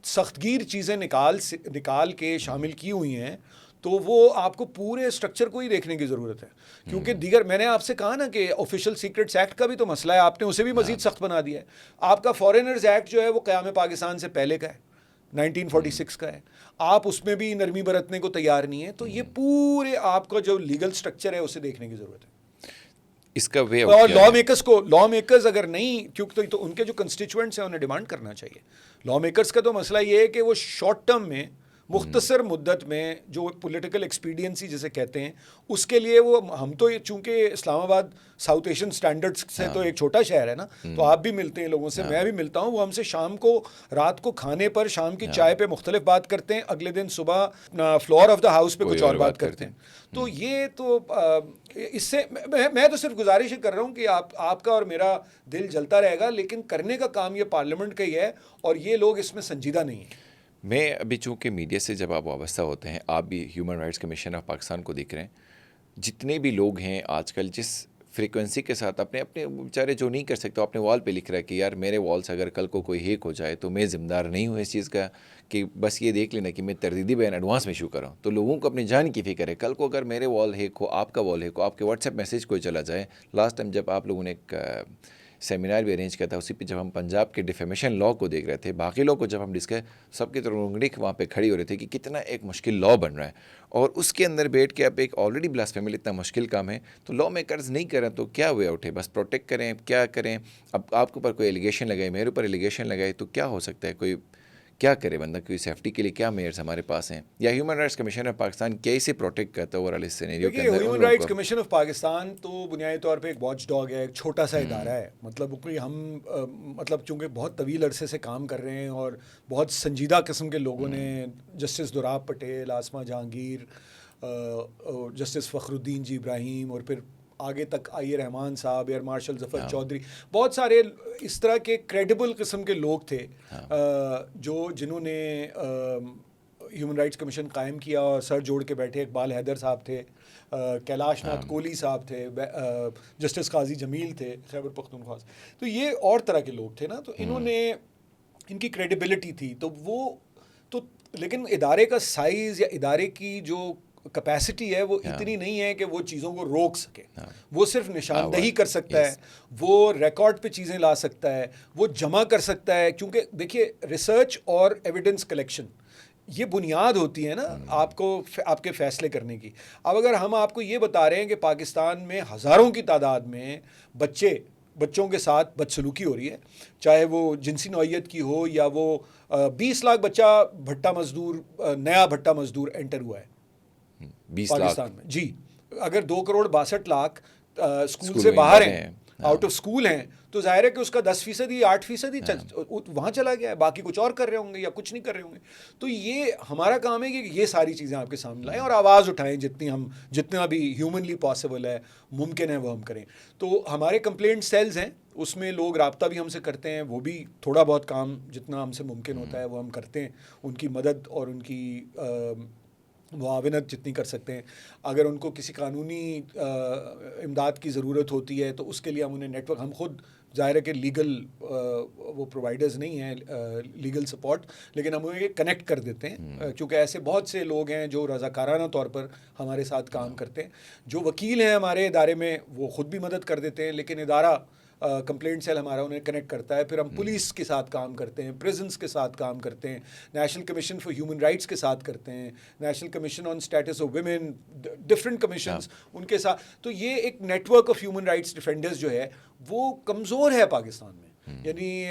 سخت گیر چیزیں نکال کے شامل کی ہوئی ہیں, تو وہ آپ کو پورے سٹرکچر کو ہی دیکھنے کی ضرورت ہے. کیونکہ دیگر میں نے آپ سے کہا نا کہ آفیشیل سیکرٹس ایکٹ کا بھی تو مسئلہ ہے, آپ نے اسے بھی مزید سخت بنا دیا ہے. آپ کا فارینرز ایکٹ جو ہے وہ قیام پاکستان سے پہلے کا ہے, 1946 کا ہے, آپ اس میں بھی نرمی برتنے کو تیار نہیں ہے. تو یہ پورے آپ کا جو لیگل سٹرکچر ہے اسے دیکھنے کی ضرورت ہے. اس کا وے اور لا میکرز اگر نہیں, کیونکہ تو ان کے جو کنسٹیچوئنٹس ہیں انہیں ڈیمانڈ کرنا چاہیے. لا میکرز کا تو مسئلہ یہ ہے کہ وہ شارٹ ٹرم میں, مختصر مدت میں جو پولیٹیکل ایکسپیڈینسی جسے کہتے ہیں, اس کے لیے وہ, ہم تو چونکہ اسلام آباد ساؤتھ ایشین سٹینڈرڈز سے تو ایک چھوٹا شہر ہے نا, تو آپ بھی ملتے ہیں لوگوں سے, میں بھی ملتا ہوں, وہ ہم سے شام کو رات کو کھانے پر شام کی چائے پہ مختلف بات کرتے ہیں, اگلے دن صبح فلور آف دا ہاؤس پہ کچھ اور بات کرتے ہیں. تو یہ تو اس سے میں تو صرف گزارش ہی کر رہا ہوں کہ آپ کا اور میرا دل جلتا رہے گا, لیکن کرنے کا کام یہ پارلیمنٹ کا ہی ہے, اور یہ لوگ اس میں سنجیدہ نہیں ہیں. میں ابھی چونکہ میڈیا سے جب آپ وابستہ ہوتے ہیں, آپ بھی human rights commission of Pakistan کو دیکھ رہے ہیں, جتنے بھی لوگ ہیں آج کل جس فریکوینسی کے ساتھ اپنے بیچارے جو نہیں کر سکتے اپنے وال پہ لکھ رہا ہے کہ یار میرے وال سے اگر کل کو کوئی ہیک ہو جائے تو میں ذمہ دار نہیں ہوں اس چیز کا, کہ بس یہ دیکھ لینا کہ میں تردیدی بیان ایڈوانس میں ایشو کر رہا ہوں. تو لوگوں کو اپنی جان کی فکر ہے, کل کو اگر میرے وال ہیک ہو, آپ کا وال ہیک ہو, آپ کے واٹس ایپ میسیج کوئی چلا جائے. لاسٹ ٹائم جب آپ لوگوں نے ایک سیمینار بھی ارینج کیا تھا, اسی پہ جب ہم پنجاب کے ڈیفیمیشن لا کو دیکھ رہے تھے, باقی لوگ کو جب ہم ڈسکس, سب کی طرح انگلی وہاں پہ کھڑی ہو رہی تھی کہ کتنا ایک مشکل لا بن رہا ہے, اور اس کے اندر بیٹھ کے اب ایک آلریڈی بلاسفیمی اتنا مشکل کام ہے, تو لا میکرز نہیں کریں تو کیا وے آؤٹ ہے؟ بس پروٹیکٹ کریں, کیا کریں؟ اب آپ کے اوپر کوئی ایلیگیشن لگائے, میرے اوپر ایلیگیشن لگائے, تو کیا ہو سکتا ہے؟ کوئی کیا کرے بندہ؟ کوئی سیفٹی کے لیے کیا میئرز ہمارے پاس ہیں؟ یا human rights commission of Pakistan کیسے پروٹیکٹ کرتا ہے اوور آل اس سینیریو کے اندر؟ Human rights commission of Pakistan تو بنیادی طور پہ ایک واچ ڈاگ ہے, ایک چھوٹا سا ادارہ ہے. مطلب کوئی ہم مطلب چونکہ بہت طویل عرصے سے کام کر رہے ہیں اور بہت سنجیدہ قسم کے لوگوں نے, جسٹس دوراب پٹیل, آسمہ جہانگیر, جسٹس فخر الدین جی ابراہیم, اور پھر آگے تک آئی رحمان صاحب, ایئر مارشل ظفر چودھری, بہت سارے اس طرح کے کریڈیبل قسم کے لوگ تھے جنہوں نے ہیومن رائٹس کمیشن قائم کیا اور سر جوڑ کے بیٹھے. اقبال حیدر صاحب تھے, کیلاش ناتھ کوہلی صاحب تھے, جسٹس قاضی جمیل تھے خیبر پختونخوا سے. تو یہ اور طرح کے لوگ تھے نا, تو انہوں نے, ان کی کریڈیبلٹی تھی. تو وہ تو لیکن ادارے کا سائز یا ادارے کی جو کیپیسٹی ہے وہ اتنی نہیں ہے کہ وہ چیزوں کو روک سکے. وہ صرف نشاندہی کر سکتا ہے, وہ ریکارڈ پہ چیزیں لا سکتا ہے, وہ جمع کر سکتا ہے. کیونکہ دیکھیے ریسرچ اور ایویڈنس کلیکشن یہ بنیاد ہوتی ہے نا آپ کو آپ کے فیصلے کرنے کی. اب اگر ہم آپ کو یہ بتا رہے ہیں کہ پاکستان میں ہزاروں کی تعداد میں بچوں کے ساتھ بدسلوکی ہو رہی ہے, چاہے وہ جنسی نوعیت کی ہو یا وہ 20 لاکھ بچہ بھٹا مزدور, نیا بھٹا مزدور انٹر ہوا ہے 20 پاکستان میں. جی, اگر 2,62,00,000 اسکول سے باہر ہیں, آؤٹ آف اسکول ہیں, تو ظاہر ہے کہ اس کا 10% ہی 8% ہی وہاں چلا گیا ہے, باقی کچھ اور کر رہے ہوں گے یا کچھ نہیں کر رہے ہوں گے. تو یہ ہمارا کام ہے کہ یہ ساری چیزیں آپ کے سامنے لائیں اور آواز اٹھائیں, جتنا بھی ہیومنلی پاسبل ہے, ممکن ہے وہ ہم کریں. تو ہمارے کمپلینٹ سیلز ہیں, اس میں لوگ رابطہ بھی ہم سے کرتے ہیں, وہ بھی تھوڑا بہت کام جتنا ہم سے ممکن ہوتا ہے وہ ہم کرتے ہیں, ان کی مدد اور ان کی معاونت جتنی کر سکتے ہیں. اگر ان کو کسی قانونی امداد کی ضرورت ہوتی ہے تو اس کے لیے ہم انہیں نیٹ ورک, ہم خود ظاہر ہے کہ لیگل وہ پرووائڈرز نہیں ہیں لیگل سپورٹ, لیکن ہم انہیں کنیکٹ کر دیتے ہیں, کیونکہ ایسے بہت سے لوگ ہیں جو رضاکارانہ طور پر ہمارے ساتھ کام کرتے ہیں. جو وکیل ہیں ہمارے ادارے میں وہ خود بھی مدد کر دیتے ہیں, لیکن ادارہ کمپلینٹ سیل ہمارا انہیں کنیکٹ کرتا ہے. پھر ہم پولیس کے ساتھ کام کرتے ہیں, پریزنس کے ساتھ کام کرتے ہیں, national commission for human rights کے ساتھ کرتے ہیں, national commission on status of women, different commissions ان کے ساتھ. تو یہ ایک network of human rights defenders جو ہے وہ کمزور ہے پاکستان میں. یعنی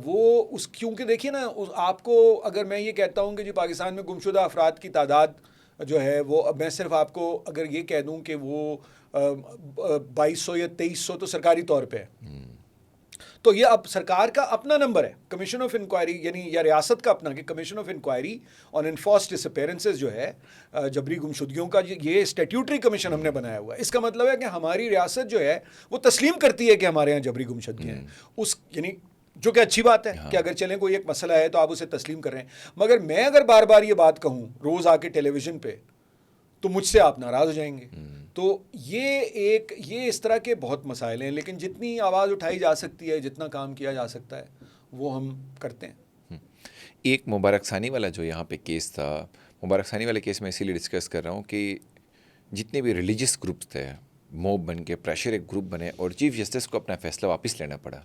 وہ اس, کیونکہ دیکھیے نا, آپ کو اگر میں یہ کہتا ہوں کہ جی پاکستان میں گمشدہ افراد کی تعداد جو ہے وہ, میں صرف آپ کو اگر یہ کہہ دوں کہ وہ 2200 یا 2300 تو سرکاری طور پہ ہے, تو یہ اب سرکار کا اپنا نمبر ہے. کمیشن آف انکوائری یعنی یا ریاست کا اپنا, کہ commission of inquiry on enforced disappearances جو ہے جبری گمشدگیوں کا, یہ اسٹیٹیوٹری کمیشن ہم نے بنایا ہوا ہے. اس کا مطلب ہے کہ ہماری ریاست جو ہے وہ تسلیم کرتی ہے کہ ہمارے یہاں جبری گمشدگیاں ہیں, اس یعنی جو کہ اچھی بات ہے کہ اگر چلیں کوئی ایک مسئلہ ہے تو آپ اسے تسلیم کر رہے ہیں. مگر میں اگر بار بار یہ بات کہوں روز آ کے ٹیلی ویژن پہ تو مجھ سے آپ ناراض ہو جائیں گے. تو یہ اس طرح کے بہت مسائل ہیں, لیکن جتنی آواز اٹھائی جا سکتی ہے, جتنا کام کیا جا سکتا ہے وہ ہم کرتے ہیں. ایک مبارک ثانی والا جو یہاں پہ کیس تھا, مبارک ثانی والے کیس میں اسی لیے ڈسکس کر رہا ہوں کہ جتنے بھی ریلیجس گروپس تھے موب بن کے پریشر ایک گروپ بنے اور چیف جسٹس کو اپنا فیصلہ واپس لینا پڑا.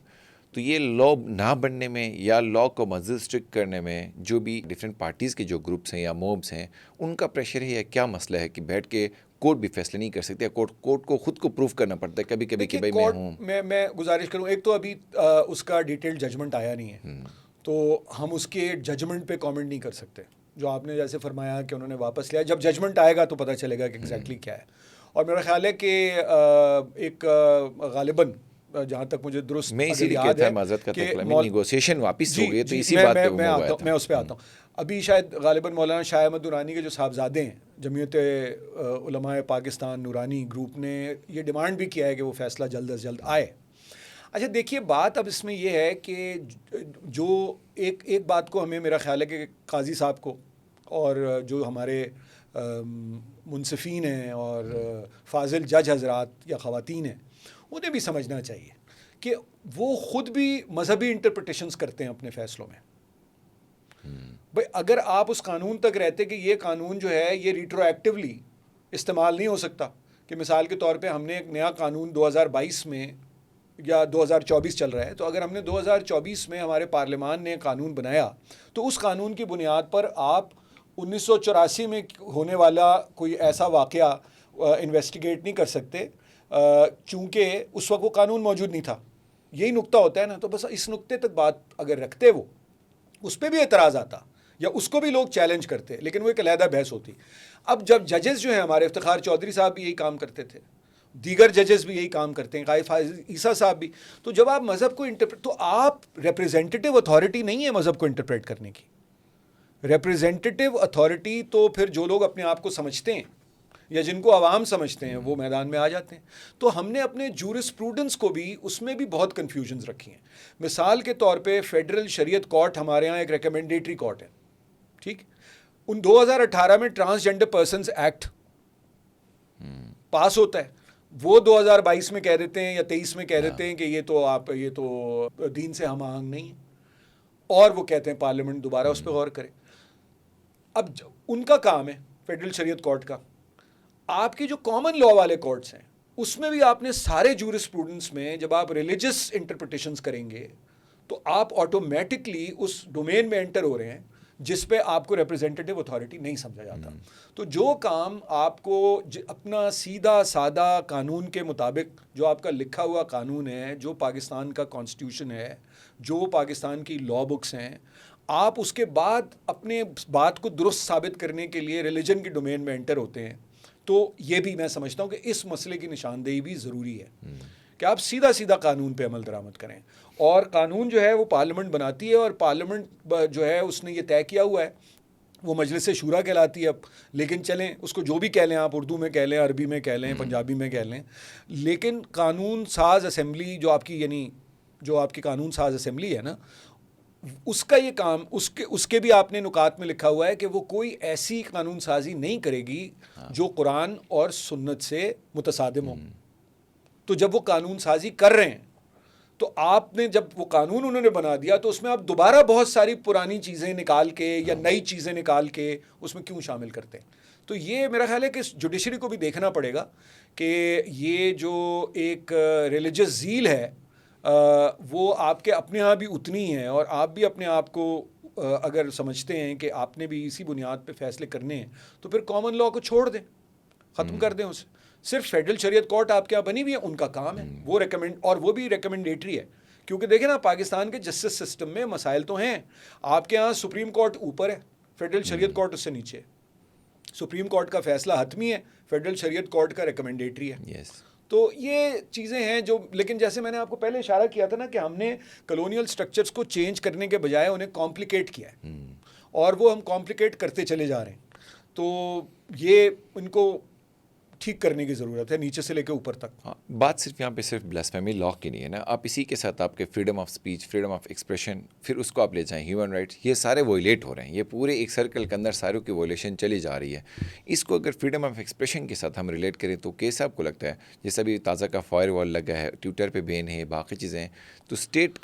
تو یہ لا نہ بننے میں یا لا کو مزید اسٹرکٹ کرنے میں جو بھی ڈفرینٹ پارٹیز کے جو گروپس ہیں یا موبس ہیں ان کا پریشر ہے یا کیا مسئلہ ہے کہ بیٹھ کے کورٹ بھی فیصلے نہیں کر سکتے, کورٹ کو خود کو پروف کرنا پڑتا ہے کبھی کبھی کہ بھائی میں ہوں. میں گزارش کروں, ایک تو ابھی اس کا ڈیٹیل ججمنٹ آیا نہیں ہے, تو ہم اس کے ججمنٹ پہ کامنٹ نہیں کر سکتے. جو آپ نے جیسے فرمایا کہ انہوں نے واپس لیا, جب ججمنٹ آئے گا تو پتہ چلے گا کہ ایگزیکٹلی کیا ہے. اور میرا خیال ہے کہ ایک غالباً جہاں تک مجھے درست میں اسی لیے کہتا ہے معذرت کرتا ہوں کہ نیگوسیشن واپس ہو گئی تو اسی بات پہ میں اس پہ آتا ہوں. ابھی شاید غالباً مولانا شاہ احمد نورانی کے جو صاحبزادے ہیں, جمعیت علماء پاکستان نورانی گروپ نے یہ ڈیمانڈ بھی کیا ہے کہ وہ فیصلہ جلد از جلد آئے. اچھا دیکھیے بات اب اس میں یہ ہے کہ جو ایک بات کو ہمیں, میرا خیال ہے کہ قاضی صاحب کو اور جو ہمارے منصفین ہیں اور فاضل جج حضرات یا خواتین ہیں, انہیں بھی سمجھنا چاہیے کہ وہ خود بھی مذہبی انٹرپریٹیشنز کرتے ہیں اپنے فیصلوں میں. بھائی اگر آپ اس قانون تک رہتے کہ یہ قانون جو ہے یہ ریٹرو ایکٹیولی استعمال نہیں ہو سکتا, کہ مثال کے طور پہ ہم نے ایک نیا قانون 2022 میں یا 2024 چل رہا ہے, تو اگر ہم نے 2024 میں ہمارے پارلیمان نے قانون بنایا تو اس قانون کی بنیاد پر آپ 1984 میں ہونے والا کوئی ایسا واقعہ انویسٹیگیٹ نہیں کر سکتے چونکہ اس وقت وہ قانون موجود نہیں تھا. یہی نقطہ ہوتا ہے نا. تو بس اس نقطے تک بات اگر رکھتے وہ, اس پہ بھی اعتراض آتا یا اس کو بھی لوگ چیلنج کرتے, لیکن وہ ایک علیحدہ بحث ہوتی. اب جب ججز جو ہیں ہمارے, افتخار چودھری صاحب بھی یہی کام کرتے تھے, دیگر ججز بھی یہی کام کرتے ہیں, غائب عیسیٰ صاحب بھی, تو جب آپ مذہب کو انٹرپریٹ, تو آپ ریپریزنٹیٹیو اتھارٹی نہیں ہے مذہب کو انٹرپریٹ کرنے کی. ریپریزنٹیٹیو اتھارٹی تو پھر جو لوگ اپنے آپ کو سمجھتے ہیں یا جن کو عوام سمجھتے ہیں وہ میدان میں آ جاتے ہیں. تو ہم نے اپنے جورسپروڈنس کو بھی اس میں بھی بہت کنفیوژنز رکھی ہیں. مثال کے طور پہ فیڈرل شریعت کورٹ ہمارے ہاں ایک ریکمنڈیٹری کورٹ ہے, ٹھیک. ان 2018 میں ٹرانسجینڈر پرسنز ایکٹ پاس ہوتا ہے, وہ 2022 میں کہہ دیتے ہیں یا 23 میں کہہ دیتے ہیں کہ یہ تو دین سے ہم آہنگ نہیں ہے, اور وہ کہتے ہیں پارلیمنٹ دوبارہ اس پہ غور کرے. اب ان کا کام ہے فیڈرل شریعت کورٹ کا. آپ کی جو کامن لاء والے کورٹس ہیں اس میں بھی آپ نے سارے جورسپروڈنس میں جب آپ ریلیجس انٹرپریٹیشنز کریں گے تو آپ آٹومیٹکلی اس ڈومین میں انٹر ہو رہے ہیں جس پہ آپ کو ریپریزنٹیٹیو اتھارٹی نہیں سمجھا جاتا. تو جو کام آپ کو اپنا سیدھا سادہ قانون کے مطابق, جو آپ کا لکھا ہوا قانون ہے, جو پاکستان کا کانسٹیٹیوشن ہے, جو پاکستان کی لاء بکس ہیں, آپ اس کے بعد اپنے بات کو درست ثابت کرنے کے لیے ریلیجن کی ڈومین میں انٹر ہوتے ہیں. تو یہ بھی میں سمجھتا ہوں کہ اس مسئلے کی نشاندہی بھی ضروری ہے کہ آپ سیدھا سیدھا قانون پہ عمل درآمد کریں. اور قانون جو ہے وہ پارلیمنٹ بناتی ہے, اور پارلیمنٹ جو ہے اس نے یہ طے کیا ہوا ہے, وہ مجلس شورا کہلاتی ہے اب. لیکن چلیں اس کو جو بھی کہہ لیں, آپ اردو میں کہہ لیں, عربی میں کہہ لیں, پنجابی میں کہہ لیں, لیکن قانون ساز اسمبلی جو آپ کی, یعنی جو آپ کی قانون ساز اسمبلی ہے نا, اس کا یہ کام, اس کے بھی آپ نے نکات میں لکھا ہوا ہے کہ وہ کوئی ایسی قانون سازی نہیں کرے گی جو قرآن اور سنت سے متصادم ہو. تو جب وہ قانون سازی کر رہے ہیں تو آپ نے جب وہ قانون انہوں نے بنا دیا تو اس میں آپ دوبارہ بہت ساری پرانی چیزیں نکال کے یا نئی چیزیں نکال کے اس میں کیوں شامل کرتے ہیں. تو یہ میرا خیال ہے کہ جوڈیشری کو بھی دیکھنا پڑے گا کہ یہ جو ایک ریلیجس زیل ہے وہ آپ کے اپنے ہاں بھی اتنی ہے, اور آپ بھی اپنے آپ کو اگر سمجھتے ہیں کہ آپ نے بھی اسی بنیاد پہ فیصلے کرنے ہیں تو پھر کامن لاء کو چھوڑ دیں, ختم کر دیں اسے. صرف فیڈرل شریعت کورٹ آپ کے یہاں بنی ہوئی ہے, ان کا کام ہے وہ ریکمینڈ, اور وہ بھی ریکمنڈیٹری ہے. کیونکہ دیکھیں نا پاکستان کے جسٹس سسٹم میں مسائل تو ہیں. آپ کے یہاں سپریم کورٹ اوپر ہے, فیڈرل شریعت کورٹ اس سے نیچے ہے. سپریم کورٹ کا فیصلہ حتمی ہے, فیڈرل شریعت کورٹ کا ریکمنڈیٹری ہے. تو یہ چیزیں ہیں جو, لیکن جیسے میں نے آپ کو پہلے اشارہ کیا تھا نا کہ ہم نے کلونیل سٹرکچرز کو چینج کرنے کے بجائے انہیں کمپلیکیٹ کیا ہے, اور وہ ہم کمپلیکیٹ کرتے چلے جا رہے ہیں. تو یہ ان کو ٹھیک کرنے کی ضرورت ہے نیچے سے لے کے اوپر تک. ہاں, بات صرف یہاں پہ صرف بلاسفیمی لاء کی نہیں ہے نا, آپ اسی کے ساتھ آپ کے freedom of speech, freedom of expression, پھر اس کو آپ لے جائیں ہیومن رائٹس, یہ سارے وائلیٹ ہو رہے ہیں. یہ پورے ایک سرکل کے اندر ساروں کی وائلیشن چلی جا رہی ہے. اس کو اگر فریڈم آف ایکسپریشن کے ساتھ ہم ریلیٹ کریں تو کیسا آپ کو لگتا ہے, جیسا بھی تازہ کا فائر وال لگا ہے, ٹویٹر پہ بین ہے, باقی چیزیں ہیں, تو اسٹیٹ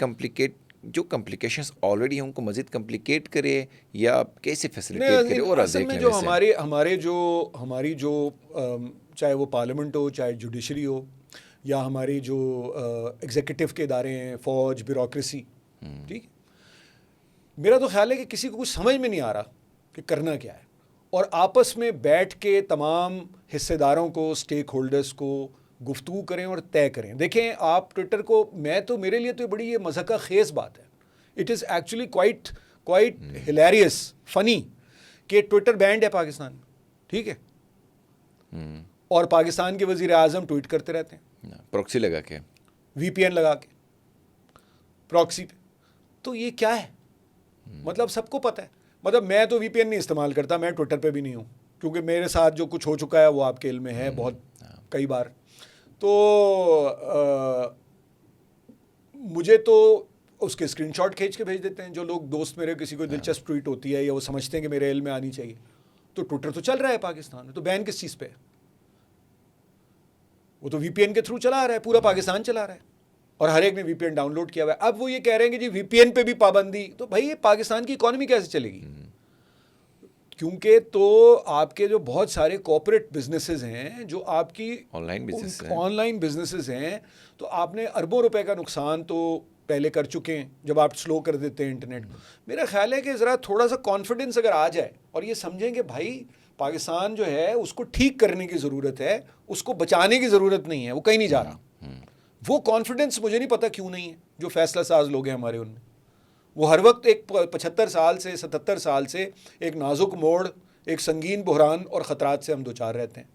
جو کمپلیکیشنس آلریڈی ہیں ان کو مزید کمپلیکیٹ کرے یا کیسے فیسیلیٹیٹ کرے؟ اور اصل میں جو ہماری جو چاہے وہ پارلیمنٹ ہو, چاہے جوڈیشری ہو, یا ہماری جو ایگزیکٹو کے ادارے ہیں, فوج, بیوروکریسی, ٹھیک, میرا تو خیال ہے کہ کسی کو کچھ سمجھ میں نہیں آ رہا کہ کرنا کیا ہے, اور آپس میں بیٹھ کے تمام حصے داروں کو, اسٹیک ہولڈرس کو گفتگو کریں اور طے کریں. دیکھیں آپ ٹویٹر کو, میرے لیے تو بڑی یہ مضحکہ خیز بات ہے. It is actually quite hilarious, فنی کہ ٹویٹر بینڈ ہے پاکستان میں, ٹھیک ہے, اور پاکستان کے وزیر اعظم ٹویٹ کرتے رہتے ہیں پروکسی لگا کے, وی پی این لگا کے, پروکسی پہ. تو یہ کیا ہے؟ مطلب سب کو پتہ ہے, مطلب میں تو وی پی این نہیں استعمال کرتا, میں ٹویٹر پہ بھی نہیں ہوں, کیونکہ میرے ساتھ جو کچھ ہو چکا ہے وہ آپ کے علم میں ہے بہت کئی بار. تو مجھے تو اس کے اسکرین شاٹ کھینچ کے بھیج دیتے ہیں جو لوگ, دوست میرے, کسی کو دلچسپ ٹویٹ ہوتی ہے یا وہ سمجھتے ہیں کہ میرے علم میں آنی چاہیے. تو ٹویٹر تو چل رہا ہے پاکستان میں, تو بین کس چیز پہ ہے؟ وہ تو وی پی این کے تھرو چلا رہا ہے, پورا پاکستان چلا رہا ہے, اور ہر ایک نے وی پی این ڈاؤن لوڈ کیا ہوا ہے. اب وہ یہ کہہ رہے ہیں کہ جی وی پی این پہ بھی پابندی, تو بھائی یہ پاکستان کی اکانومی کیسے چلے گی؟ کیونکہ تو آپ کے جو بہت سارے کارپوریٹ بزنسز ہیں جو آپ کی آن لائن بزنسز ہیں, تو آپ نے اربوں روپے کا نقصان تو پہلے کر چکے ہیں جب آپ سلو کر دیتے ہیں انٹرنیٹ. میرا خیال ہے کہ ذرا تھوڑا سا کانفیڈنس اگر آ جائے اور یہ سمجھیں کہ بھائی پاکستان جو ہے اس کو ٹھیک کرنے کی ضرورت ہے, اس کو بچانے کی ضرورت نہیں ہے, وہ کہیں نہیں جا رہا. وہ کانفیڈنس مجھے نہیں پتا کیوں نہیں ہے جو فیصلہ ساز لوگ ہیں ہمارے ان میں. وہ ہر وقت ایک 75 سال سے 77 سال سے ایک نازک موڑ, ایک سنگین بحران اور خطرات سے ہم دوچار رہتے ہیں.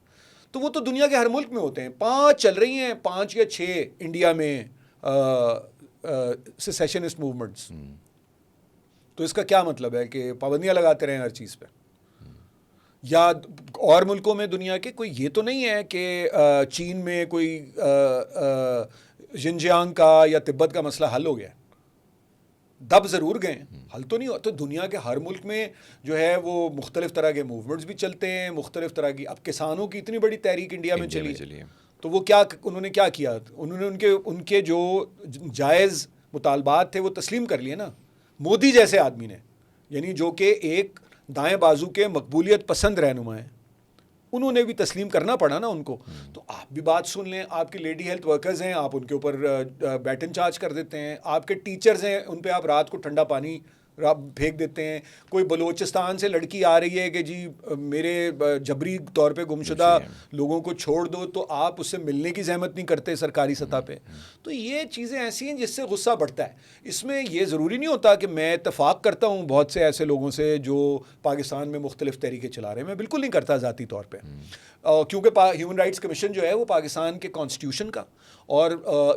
تو وہ تو دنیا کے ہر ملک میں ہوتے ہیں. 5 چل رہی ہیں, 5 یا 6 انڈیا میں سیسیشنسٹ موومنٹس. تو اس کا کیا مطلب ہے کہ پابندیاں لگاتے رہیں ہر چیز پہ؟ یا اور ملکوں میں دنیا کے کوئی یہ تو نہیں ہے کہ چین میں کوئی ژنجیانگ کا یا تبت کا مسئلہ حل ہو گیا, دب ضرور گئے, حل تو نہیں ہوا. تو دنیا کے ہر ملک میں جو ہے وہ مختلف طرح کے موومنٹس بھی چلتے ہیں, مختلف طرح کی. اب کسانوں کی اتنی بڑی تحریک انڈیا میں چلی ہے, تو وہ کیا انہوں نے کیا کیا؟ انہوں نے ان کے جو جائز مطالبات تھے وہ تسلیم کر لیے نا, مودی جیسے آدمی نے, یعنی جو کہ ایک دائیں بازو کے مقبولیت پسند رہنما ہیں, انہوں نے بھی تسلیم کرنا پڑا نا ان کو. تو آپ بھی بات سن لیں, آپ کے لیڈی ہیلتھ ورکرز ہیں, آپ ان کے اوپر بیٹن چارج کر دیتے ہیں. آپ کے ٹیچرز ہیں, ان پہ آپ رات کو ٹھنڈا پانی پھینک دیتے ہیں. کوئی بلوچستان سے لڑکی آ رہی ہے کہ جی میرے جبری طور پہ گمشدہ لوگوں کو چھوڑ دو, تو آپ اس سے ملنے کی زحمت نہیں کرتے سرکاری سطح پہ. تو یہ چیزیں ایسی ہیں جس سے غصہ بڑھتا ہے. اس میں یہ ضروری نہیں ہوتا کہ میں اتفاق کرتا ہوں بہت سے ایسے لوگوں سے جو پاکستان میں مختلف طریقے چلا رہے ہیں, میں بالکل نہیں کرتا ذاتی طور پہ, کیونکہ ہیومن رائٹس کمیشن جو ہے وہ پاکستان کے کانسٹیٹیوشن کا اور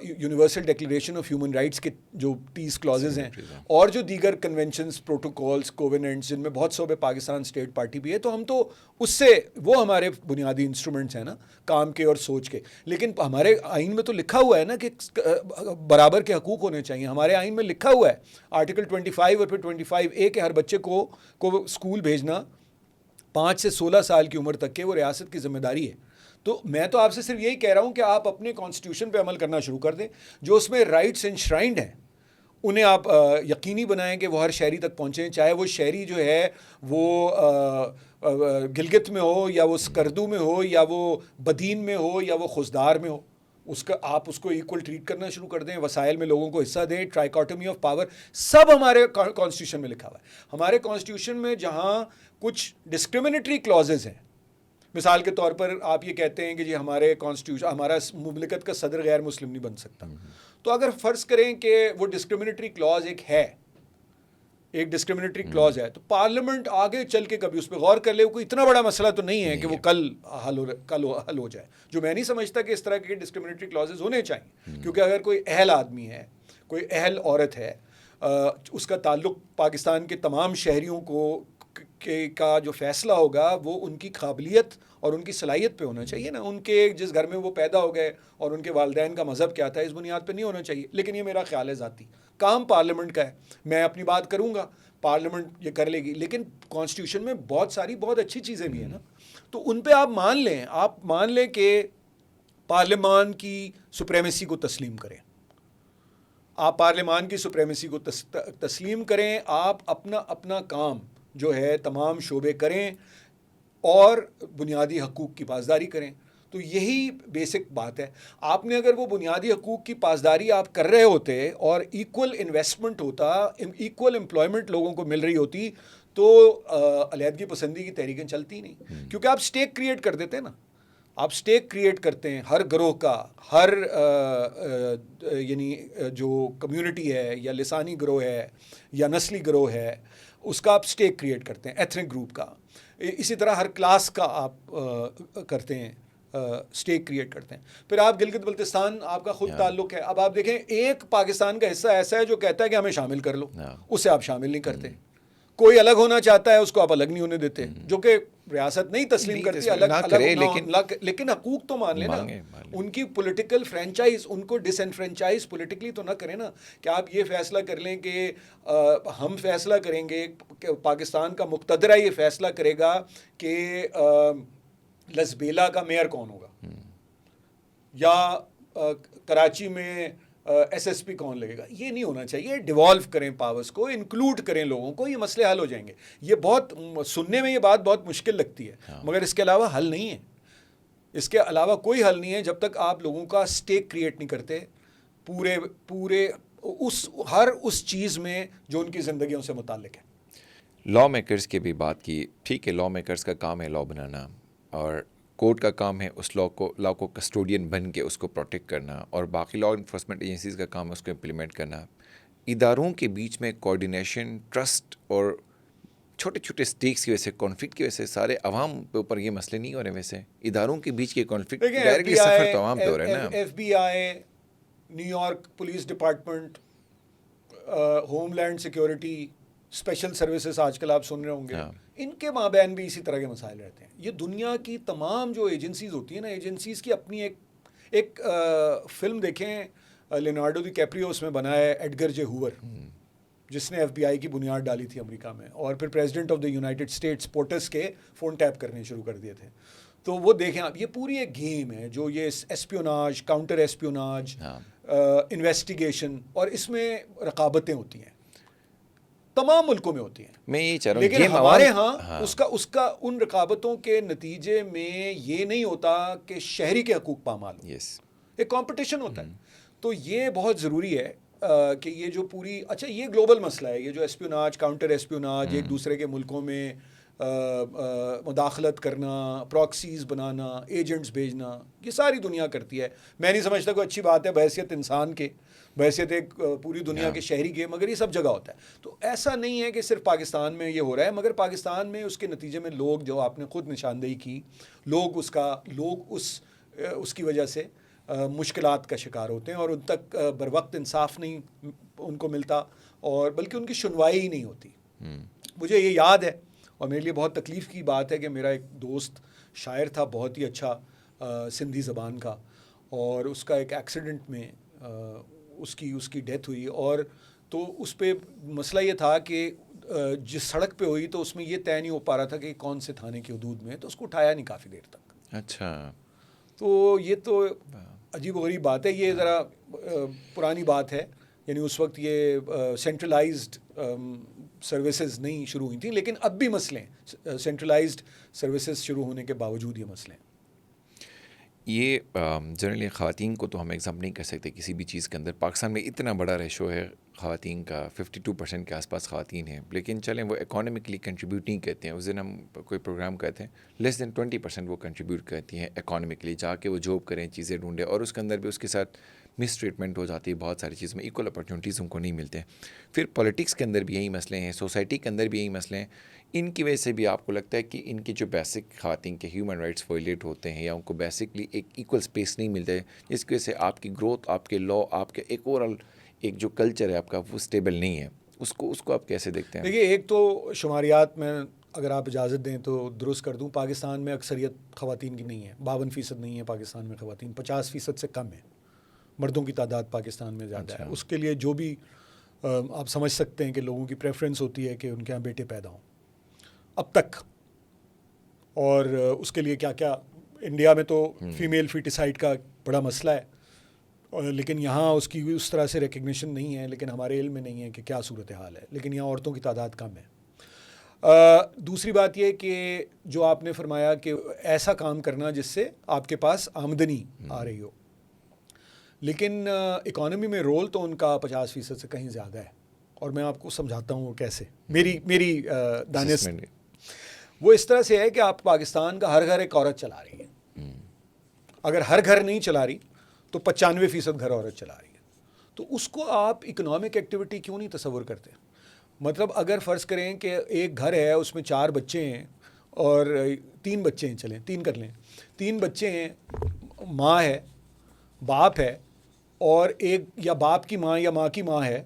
universal declaration of human rights کے جو 30 کلازز ہیں اور جو دیگر کنونشنز, پروٹوکولز, کووننٹس, جن میں بہت سے پاکستان اسٹیٹ پارٹی بھی ہے, تو ہم تو اس سے وہ ہمارے بنیادی انسٹرومنٹس ہیں نا کام کے اور سوچ کے. لیکن ہمارے آئین میں تو لکھا ہوا ہے نا کہ برابر کے حقوق ہونے چاہیے. ہمارے آئین میں لکھا ہوا ہے آرٹیکل 25 اور پھر 25A کہ ہر بچے کو اسکول بھیجنا 5 سے 16 سال کی عمر تک کے وہ ریاست کی ذمہ داری ہے. تو میں تو آپ سے صرف یہی کہہ رہا ہوں کہ آپ اپنے کانسٹیٹیوشن پہ عمل کرنا شروع کر دیں. جو اس میں رائٹس انشرائنڈ ہیں انہیں آپ یقینی بنائیں کہ وہ ہر شہری تک پہنچیں, چاہے وہ شہری جو ہے وہ گلگت میں ہو یا وہ سکردو میں ہو یا وہ بدین میں ہو یا وہ خوزدار میں ہو. آپ اس کو ایکول ٹریٹ کرنا شروع کر دیں, وسائل میں لوگوں کو حصہ دیں. ٹرائیکاٹمی آف پاور سب ہمارے کانسٹیٹیوشن میں لکھا ہوا ہے. ہمارے کانسٹیٹیوشن میں جہاں کچھ ڈسکرمنیٹری کلازز ہیں, مثال کے طور پر آپ یہ کہتے ہیں کہ جی ہمارے کانسٹیٹیوشن, ہمارا مملکت کا صدر غیر مسلم نہیں بن سکتا, تو اگر فرض کریں کہ وہ ڈسکرمنیٹری کلاز ایک ڈسکرمنیٹری کلاز ہے, تو پارلیمنٹ آگے چل کے کبھی اس پہ غور کر لے. کوئی اتنا بڑا مسئلہ تو نہیں ہے کہ وہ کل حل ہو جائے. جو میں نہیں سمجھتا کہ اس طرح کے ڈسکرمنیٹری کلازز ہونے چاہیے, کیونکہ اگر کوئی اہل آدمی ہے, کوئی اہل عورت ہے, اس کا تعلق پاکستان کے تمام شہریوں کا جو فیصلہ ہوگا وہ ان کی قابلیت اور ان کی صلاحیت پہ ہونا چاہیے نا. ان کے جس گھر میں وہ پیدا ہو گئے اور ان کے والدین کا مذہب کیا تھا, اس بنیاد پہ نہیں ہونا چاہیے. لیکن یہ میرا خیال ہے ذاتی, کام پارلیمنٹ کا ہے. میں اپنی بات کروں گا, پارلیمنٹ یہ کر لے گی, لیکن کانسٹیٹیوشن میں بہت ساری بہت اچھی چیزیں بھی ہیں نا, تو ان پہ آپ مان لیں کہ پارلیمان کی سپریمیسی کو تسلیم کریں. آپ پارلیمان کی سپریمیسی کو تسلیم کریں, آپ اپنا کام جو ہے تمام شعبے کریں اور بنیادی حقوق کی پاسداری کریں. تو یہی بیسک بات ہے. آپ نے اگر وہ بنیادی حقوق کی پاسداری آپ کر رہے ہوتے اور ایکول انویسٹمنٹ ہوتا, ایکول امپلائمنٹ لوگوں کو مل رہی ہوتی, تو علیحدگی پسندی کی تحریکیں چلتی نہیں. کیونکہ آپ سٹیک کریٹ کر دیتے نا, آپ سٹیک کریٹ کرتے ہیں ہر گروہ کا, ہر یعنی جو کمیونٹی ہے یا لسانی گروہ ہے یا نسلی گروہ ہے, اس کا آپ سٹیک کریٹ کرتے ہیں, ایتھنک گروپ کا. اسی طرح ہر کلاس کا آپ کرتے ہیں, سٹیک کریٹ کرتے ہیں. پھر آپ گلگت بلتستان آپ کا خود تعلق ہے. اب آپ دیکھیں ایک پاکستان کا حصہ ایسا ہے جو کہتا ہے کہ ہمیں شامل کر لو, اسے آپ شامل نہیں کرتے. کوئی الگ ہونا چاہتا ہے, اس کو آپ الگ نہیں ہونے دیتے, جو کہ ریاست نہیں تسلیم کرتی, لیکن حقوق تو مان لیں نا. ان کی پولیٹیکل فرینچائز, ان کو ڈس انفرینچائز پولیٹیکلی تو نہ کریں نا, کہ آپ یہ فیصلہ کر لیں کہ ہم فیصلہ کریں گے, پاکستان کا مقتدرہ یہ فیصلہ کرے گا کہ لسبیلا کا میئر کون ہوگا. یا کراچی میں ایس ایس پی کون لگے گا. یہ نہیں ہونا چاہیے. ڈیوالو کریں پاورز کو, انکلوڈ کریں لوگوں کو, یہ مسئلے حل ہو جائیں گے. یہ بہت سننے میں یہ بات بہت مشکل لگتی ہے, مگر اس کے علاوہ حل نہیں ہے. اس کے علاوہ کوئی حل نہیں ہے جب تک آپ لوگوں کا اسٹیک کریٹ نہیں کرتے پورے ہر اس چیز میں جو ان کی زندگیوں سے متعلق ہے. لا میکرز کی بھی بات کی. ٹھیک ہے, لا میکرز کا کام ہے لا بنانا, اور کورٹ کا کام ہے اس لا کو کسٹوڈین بن کے اس کو پروٹیکٹ کرنا, اور باقی لا انفورسمنٹ ایجنسیز کا کام ہے اس کو امپلیمنٹ کرنا. اداروں کے بیچ میں کوآرڈینیشن, ٹرسٹ اور چھوٹے چھوٹے اسٹیکس کی وجہ سے, کانفلکٹ کی وجہ سے سارے عوام کے اوپر یہ مسئلے نہیں ہو رہے. ویسے اداروں کے بیچ کے کانفلکٹ ڈائریکٹلی سفر تو عوام پہ ہو رہا ہے نا. F B I, New York police department, homeland security, special services آج کل آپ سن رہے ہوں گے, ان کے مابین بھی اسی طرح کے مسائل رہتے ہیں. یہ دنیا کی تمام جو ایجنسیز ہوتی ہیں نا, ایجنسیز کی اپنی ایک فلم دیکھیں, لیونارڈو ڈی کیپریو اس میں بنا ہے, ایڈگر جے ہوور, جس نے ایف بی آئی کی بنیاد ڈالی تھی امریکہ میں, اور پھر president of the United States POTUS کے فون ٹیپ کرنے شروع کر دیے تھے. تو وہ دیکھیں آپ, یہ پوری ایک گیم ہے جو یہ ایسپیوناج, کاؤنٹر ایسپیوناج, انویسٹیگیشن, اور اس میں رقابتیں ہوتی ہیں, تمام ملکوں میں ہوتی ہیں. میں یہ چاہ رہا ہوں, لیکن ہمارے ہاں اس کا ان رقابتوں کے نتیجے میں یہ نہیں ہوتا کہ شہری کے حقوق پامال ہو. ایک کمپٹیشن ہوتا ہے. تو یہ بہت ضروری ہے کہ یہ جو پوری, اچھا یہ گلوبل مسئلہ ہے, یہ جو ایسپیوناج, کاؤنٹر ایسپیوناج, ایک دوسرے کے ملکوں میں مداخلت کرنا, پراکسیز بنانا, ایجنٹس بھیجنا, یہ ساری دنیا کرتی ہے. میں نہیں سمجھتا کوئی اچھی بات ہے بحیثیت انسان کے, بحیثیت ایک پوری دنیا کے شہری کے, مگر یہ سب جگہ ہوتا ہے. تو ایسا نہیں ہے کہ صرف پاکستان میں یہ ہو رہا ہے, مگر پاکستان میں اس کے نتیجے میں لوگ, جو آپ نے خود نشاندہی کی, لوگ اس کی وجہ سے مشکلات کا شکار ہوتے ہیں, اور ان تک بر وقت انصاف نہیں ان کو ملتا, اور بلکہ ان کی سنوائی ہی نہیں ہوتی. مجھے یہ یاد ہے, اور میرے لیے بہت تکلیف کی بات ہے, کہ میرا ایک دوست شاعر تھا بہت ہی اچھا سندھی زبان کا, اور اس کا ایک ایکسیڈنٹ میں اس کی ڈیتھ ہوئی. اور تو اس پہ مسئلہ یہ تھا کہ جس سڑک پہ ہوئی تو اس میں یہ طے نہیں ہو پا رہا تھا کہ کون سے تھانے کی حدود میں, تو اس کو اٹھایا نہیں کافی دیر تک. اچھا, تو یہ تو عجیب و غریب بات ہے. یہ ذرا پرانی بات ہے, یعنی اس وقت یہ سینٹرلائزڈ سروسز نہیں شروع ہوئی تھیں, لیکن اب بھی مسئلے ہیں. سینٹرلائزڈ سروسز شروع ہونے کے باوجود یہ مسئلے ہیں. یہ جنرلی خواتین کو تو ہم ایگزام نہیں کر سکتے کسی بھی چیز کے اندر. پاکستان میں اتنا بڑا ریشو ہے خواتین کا, 52% کے آس پاس خواتین ہیں, لیکن چلیں وہ اکانومکلی کنٹریبیوٹ نہیں کرتے ہیں. اس دن ہم کوئی پروگرام کرتے ہیں, لیس دین 20% وہ کنٹریبیوٹ کرتی ہیں اکانومکلی, جا کے وہ جاب کریں, چیزیں ڈھونڈیں, اور اس کے اندر بھی اس کے ساتھ مس ٹریٹمنٹ ہو جاتی ہے. بہت ساری چیزوں میں ایکول اپرچونیٹیز ان کو نہیں ملتے ہیں. پھر پولیٹکس کے اندر بھی یہی مسئلے ہیں, سوسائٹی کے اندر بھی یہی مسئلے ہیں. ان کی وجہ سے بھی آپ کو لگتا ہے کہ ان کی جو بیسک خواتین کے ہیومن رائٹس وائلیٹ ہوتے ہیں, یا ان کو بیسکلی ایک ایکول اسپیس نہیں ملتا ہے, جس کی وجہ سے آپ کی گروتھ, آپ کے لا, آپ کے ایک اوور آل ایک جو کلچر ہے آپ کا, وہ اسٹیبل نہیں ہے. اس کو آپ کیسے دیکھتے ہیں؟ دیکھیے, ایک تو شماریات میں اگر آپ اجازت دیں تو درست کر دوں. پاکستان میں اکثریت خواتین کی نہیں ہے, 52% نہیں ہے پاکستان میں خواتین, 50% سے کم ہے. مردوں کی تعداد پاکستان میں زیادہ ہے. اس کے لیے جو بھی آپ سمجھ سکتے ہیں کہ لوگوں کی پریفرنس ہوتی ہے کہ ان کے یہاں بیٹے پیدا ہوں اب تک, اور اس کے لیے کیا کیا. انڈیا میں تو فیمیل فیٹیسائڈ کا بڑا مسئلہ ہے, لیکن یہاں اس کی اس طرح سے ریکگنیشن نہیں ہے, لیکن ہمارے علم میں نہیں ہے کہ کیا صورتحال ہے, لیکن یہاں عورتوں کی تعداد کم ہے. دوسری بات یہ کہ جو آپ نے فرمایا کہ ایسا کام کرنا جس سے آپ کے پاس آمدنی آ رہی ہو, لیکن اکانومی میں رول تو ان کا 50% سے کہیں زیادہ ہے. اور میں آپ کو سمجھاتا ہوں وہ کیسے. میری دانش وہ اس طرح سے ہے کہ آپ پاکستان کا ہر گھر ایک عورت چلا رہی ہے. اگر ہر گھر نہیں چلا رہی تو 95% گھر عورت چلا رہی ہے. تو اس کو آپ اکنامک ایکٹیویٹی کیوں نہیں تصور کرتے؟ مطلب اگر فرض کریں کہ ایک گھر ہے, اس میں 4 بچے ہیں اور 3 بچے ہیں, چلیں 3 کر لیں, 3 بچے ہیں, ماں ہے, باپ ہے, اور ایک یا باپ کی ماں یا ماں کی ماں ہے,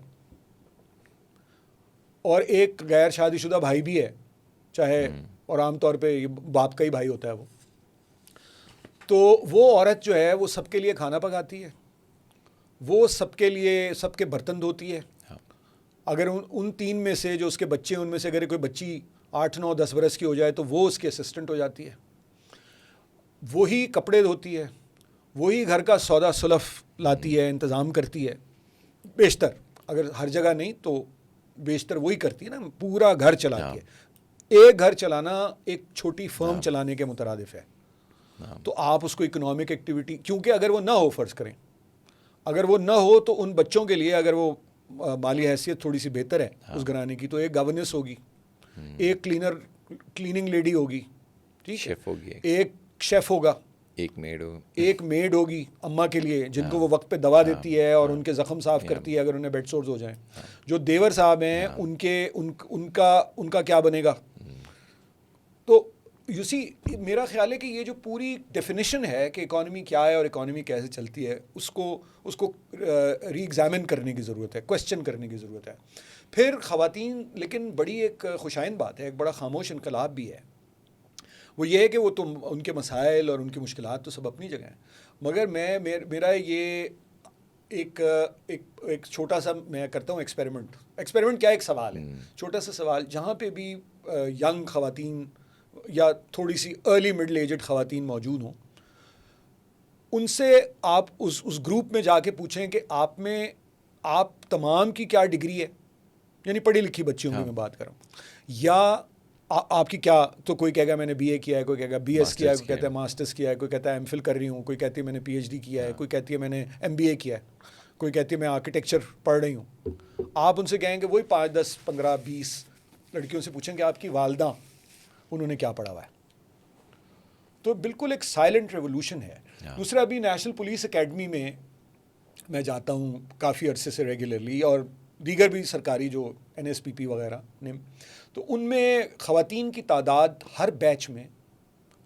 اور ایک غیر شادی شدہ بھائی بھی ہے چاہے, اور عام طور پہ باپ کا ہی بھائی ہوتا ہے وہ. تو وہ عورت جو ہے وہ سب کے لیے کھانا پکاتی ہے, وہ سب کے لیے سب کے برتن دھوتی ہے. اگر ان 3 میں سے جو اس کے بچے ہیں, ان میں سے اگر کوئی بچی 8, 9, 10 برس کی ہو جائے تو وہ اس کی اسسٹنٹ ہو جاتی ہے. وہی کپڑے دھوتی ہے, وہی گھر کا سودا سلف لاتی ہے, انتظام کرتی ہے, بیشتر, اگر ہر جگہ نہیں تو بیشتر وہی کرتی ہے نا, پورا گھر چلاتی ہے. ایک گھر چلانا ایک چھوٹی فرم چلانے کے مترادف ہے. تو آپ اس کو اکنامک ایکٹیویٹی, کیونکہ اگر وہ نہ ہو, فرض کریں اگر وہ نہ ہو تو ان بچوں کے لیے اگر وہ مالی حیثیت تھوڑی سی بہتر ہے اس گھرانے کی, تو ایک گورننس ہوگی, ایک کلیننگ لیڈی ہوگی, ٹھیک ہے, ایک شیف ہوگا, ایک میڈ ہوگی اماں کے لیے, جن کو وہ وقت پہ دوا دیتی ہے اور ان کے زخم صاف کرتی ہے اگر انہیں بیڈ سورز ہو جائیں. جو دیور صاحب ہیں ان کا کیا بنے گا؟ تو یو سی, میرا خیال ہے کہ یہ جو پوری ڈیفینیشن ہے کہ اکانومی کیا ہے اور اکانومی کیسے چلتی ہے, اس کو ری ایگزامن کرنے کی ضرورت ہے, کویسچن کرنے کی ضرورت ہے. پھر خواتین, لیکن بڑی ایک خوشائند بات ہے, ایک بڑا خاموش انقلاب بھی ہے, وہ یہ ہے کہ وہ تو ان کے مسائل اور ان کی مشکلات تو سب اپنی جگہ ہیں, مگر میرا یہ ایک چھوٹا سا میں کرتا ہوں ایکسپیریمنٹ کیا, ایک سوال ہے, چھوٹا سا سوال, جہاں پہ بھی ینگ خواتین یا تھوڑی سی ارلی مڈل ایجڈ خواتین موجود ہوں, ان سے آپ اس گروپ میں جا کے پوچھیں کہ آپ تمام کی کیا ڈگری ہے, یعنی پڑھی لکھی بچیوں کی میں بات کر رہا ہوں, یا آپ کی کیا, تو کوئی کہے گا میں نے بی اے کیا ہے, کوئی کہے گا بی ایس کیا ہے, کوئی کہتا ہے ماسٹرز کیا ہے, کوئی کہتا ہے ایم فل کر رہی ہوں, کوئی کہتی ہے میں نے پی ایچ ڈی کیا ہے, کوئی کہتی ہے میں نے ایم بی اے کیا ہے, کوئی کہتی ہے میں آرکیٹیکچر پڑھ رہی ہوں. آپ ان سے کہیں گے وہی 5, 10, 15, 20 لڑکیوں سے پوچھیں کہ آپ کی والدہ انہوں نے کیا پڑھا ہوا ہے. تو بالکل ایک سائلنٹ ریولوشن ہے. دوسرا, ابھی نیشنل پولیس اکیڈمی میں جاتا ہوں کافی عرصے سے ریگولرلی, اور دیگر بھی سرکاری جو NSPP وغیرہ نے, تو ان میں خواتین کی تعداد ہر بیچ میں,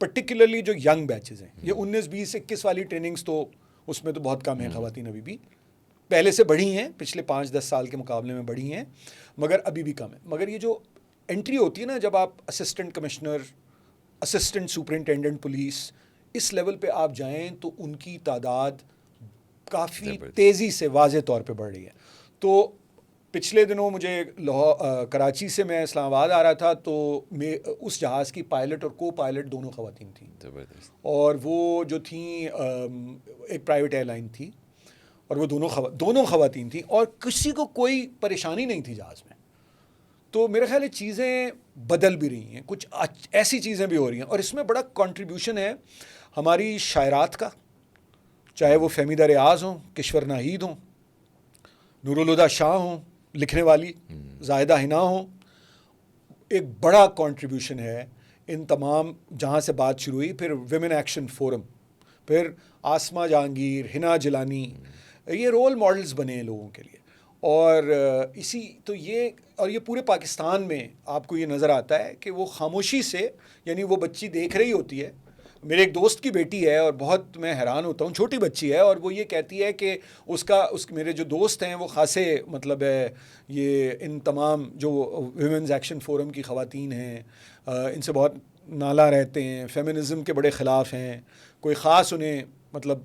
پرٹیکولرلی جو ینگ بیچز ہیں, یہ 19, 20, 21 والی ٹریننگز تو اس میں تو بہت کم ہیں خواتین, ابھی بھی پہلے سے بڑھی ہیں, پچھلے 5, 10 سال کے مقابلے میں بڑھی ہیں, مگر ابھی بھی کم ہے. مگر یہ جو انٹری ہوتی ہے نا, جب آپ assistant commissioner, assistant superintendent police, اس لیول پہ آپ جائیں تو ان کی تعداد کافی تیزی سے واضح طور پہ بڑھ رہی ہے. تو پچھلے دنوں مجھے کراچی سے میں اسلام آباد آ رہا تھا, تو اس جہاز کی پائلٹ اور کو پائلٹ دونوں خواتین تھیں, اور وہ جو تھیں ایک پرائیویٹ ایئر لائن تھی, اور وہ دونوں خواتین تھیں, اور کسی کو کوئی پریشانی نہیں تھی جہاز میں. تو میرا خیال ہے چیزیں بدل بھی رہی ہیں, کچھ ایسی چیزیں بھی ہو رہی ہیں, اور اس میں بڑا کنٹریبیوشن ہے ہماری شاعرات کا, چاہے وہ فہمیدہ ریاض ہوں, کشور ناہید ہوں, نور الہدیٰ شاہ ہوں, لکھنے والی زاہدہ حنا ہوں. ایک بڑا کنٹریبیوشن ہے ان تمام, جہاں سے بات شروع ہوئی, پھر ویمن ایکشن فورم, پھر آسمہ جہانگیر, حنا جلانی, یہ رول ماڈلز بنے ہیں لوگوں کے لیے. اور یہ پورے پاکستان میں آپ کو یہ نظر آتا ہے کہ وہ خاموشی سے, یعنی وہ بچی دیکھ رہی ہوتی ہے, میرے ایک دوست کی بیٹی ہے اور بہت میں حیران ہوتا ہوں, چھوٹی بچی ہے, اور وہ یہ کہتی ہے کہ میرے جو دوست ہیں وہ خاصے مطلب ہے یہ ان تمام جو ویمنز ایکشن فورم کی خواتین ہیں, ان سے بہت نالا رہتے ہیں, فیمنزم کے بڑے خلاف ہیں, کوئی خاص انہیں مطلب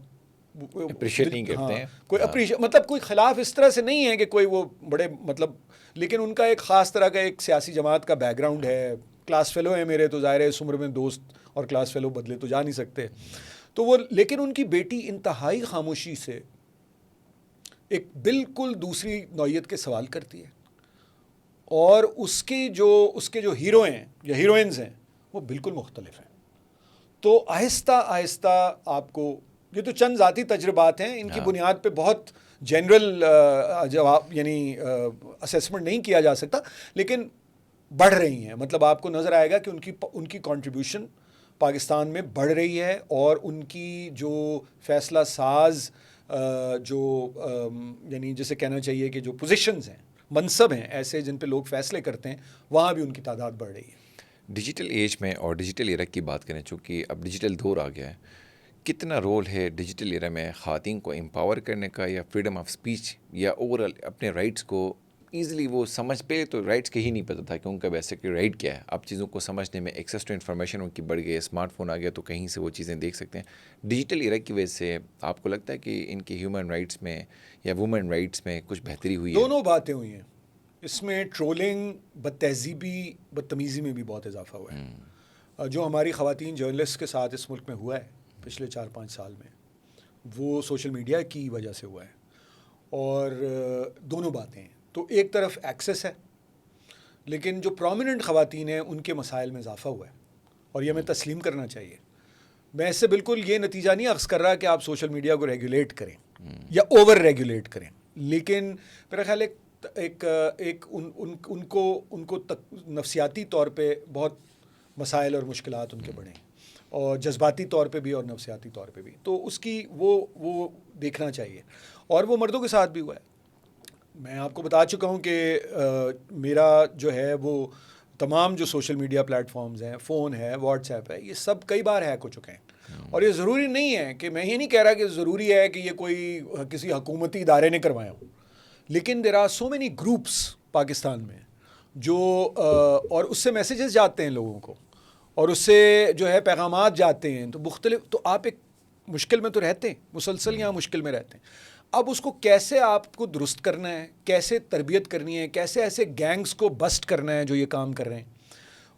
اپریشیٹ نہیں کرتے ہیں, کوئی مطلب کوئی خلاف اس طرح سے نہیں ہے کہ کوئی وہ بڑے مطلب, لیکن ان کا ایک خاص طرح کا ایک سیاسی جماعت کا بیک گراؤنڈ ہے, کلاس فیلو ہیں میرے, تو ظاہر ہے اس عمر میں دوست اور کلاس فیلو بدلے تو جا نہیں سکتے. تو وہ, لیکن ان کی بیٹی انتہائی خاموشی سے ایک بالکل دوسری نوعیت کے سوال کرتی ہے, اور اس کے جو ہیرو ہیں یا ہیروئنز ہیں وہ بالکل مختلف ہیں. تو آہستہ آہستہ آپ کو, یہ تو چند ذاتی تجربات ہیں, ان کی بنیاد پہ بہت جنرل جواب یعنی اسیسمنٹ نہیں کیا جا سکتا, لیکن بڑھ رہی ہیں. مطلب آپ کو نظر آئے گا کہ ان کی کنٹریبیوشن پاکستان میں بڑھ رہی ہے, اور ان کی جو فیصلہ ساز جو یعنی جسے کہنا چاہیے کہ جو پوزیشنز ہیں, منصب ہیں ایسے جن پہ لوگ فیصلے کرتے ہیں, وہاں بھی ان کی تعداد بڑھ رہی ہے. ڈیجیٹل ایج میں اور ڈیجیٹل ایرا کی بات کریں, چونکہ اب ڈیجیٹل دور آ گیا ہے, کتنا رول ہے ڈیجیٹل ایرا میں خواتین کو امپاور کرنے کا, یا فریڈم آف اسپیچ, یا اوور آل اپنے رائٹس کو ایزیلی وہ سمجھ پہ, تو رائٹس کے ہی نہیں پتہ تھا کہ ان کا ویسے کہ رائٹ کیا ہے. اب چیزوں کو سمجھنے میں ایکسیس ٹو انفارمیشن ان کی بڑھ گئی, اسمارٹ فون آ گیا تو کہیں سے وہ چیزیں دیکھ سکتے ہیں. ڈیجیٹل ایرا کی وجہ سے آپ کو لگتا ہے کہ ان کے ہیومن رائٹس میں یا وومن رائٹس میں کچھ بہتری ہوئی ہے؟ دونوں باتیں ہوئی ہیں. اس میں ٹرولنگ, بدتمیزی میں بھی بہت اضافہ ہوا ہے. جو ہماری خواتین جرنلسٹ کے ساتھ اس ملک میں ہوا ہے پچھلے 4-5 سال میں, وہ سوشل میڈیا کی وجہ سے ہوا ہے. اور دونوں باتیں ہیں. تو ایک طرف ایکسیس ہے, لیکن جو پرومیننٹ خواتین ہیں ان کے مسائل میں اضافہ ہوا ہے, اور یہ ہمیں تسلیم کرنا چاہیے. میں اس سے بالکل یہ نتیجہ نہیں اخذ کر رہا کہ آپ سوشل میڈیا کو ریگولیٹ کریں یا اوور ریگولیٹ کریں, لیکن میرا خیال ایک ان کو نفسیاتی طور پہ بہت مسائل اور مشکلات ان کے بڑھے ہیں, اور جذباتی طور پہ بھی اور نفسیاتی طور پہ بھی. تو اس کی وہ دیکھنا چاہیے. اور وہ مردوں کے ساتھ بھی ہوا ہے. میں آپ کو بتا چکا ہوں کہ میرا جو ہے وہ تمام جو سوشل میڈیا پلیٹ فارمز ہیں, فون ہے, واٹس ایپ ہے, یہ سب کئی بار ہیک ہو چکے ہیں. اور یہ ضروری نہیں ہے کہ, میں یہ نہیں کہہ رہا کہ ضروری ہے کہ یہ کوئی کسی حکومتی ادارے نے کروایا ہو, لیکن there are so many groups Pakistan میں جو اور اس سے میسیجز جاتے ہیں لوگوں کو, اور اس سے جو ہے پیغامات جاتے ہیں, تو مختلف, تو آپ ایک مشکل میں تو رہتے ہیں, مسلسل یہاں مشکل میں رہتے ہیں. اب اس کو کیسے آپ کو درست کرنا ہے, کیسے تربیت کرنی ہے, کیسے ایسے گینگز کو بسٹ کرنا ہے جو یہ کام کر رہے ہیں.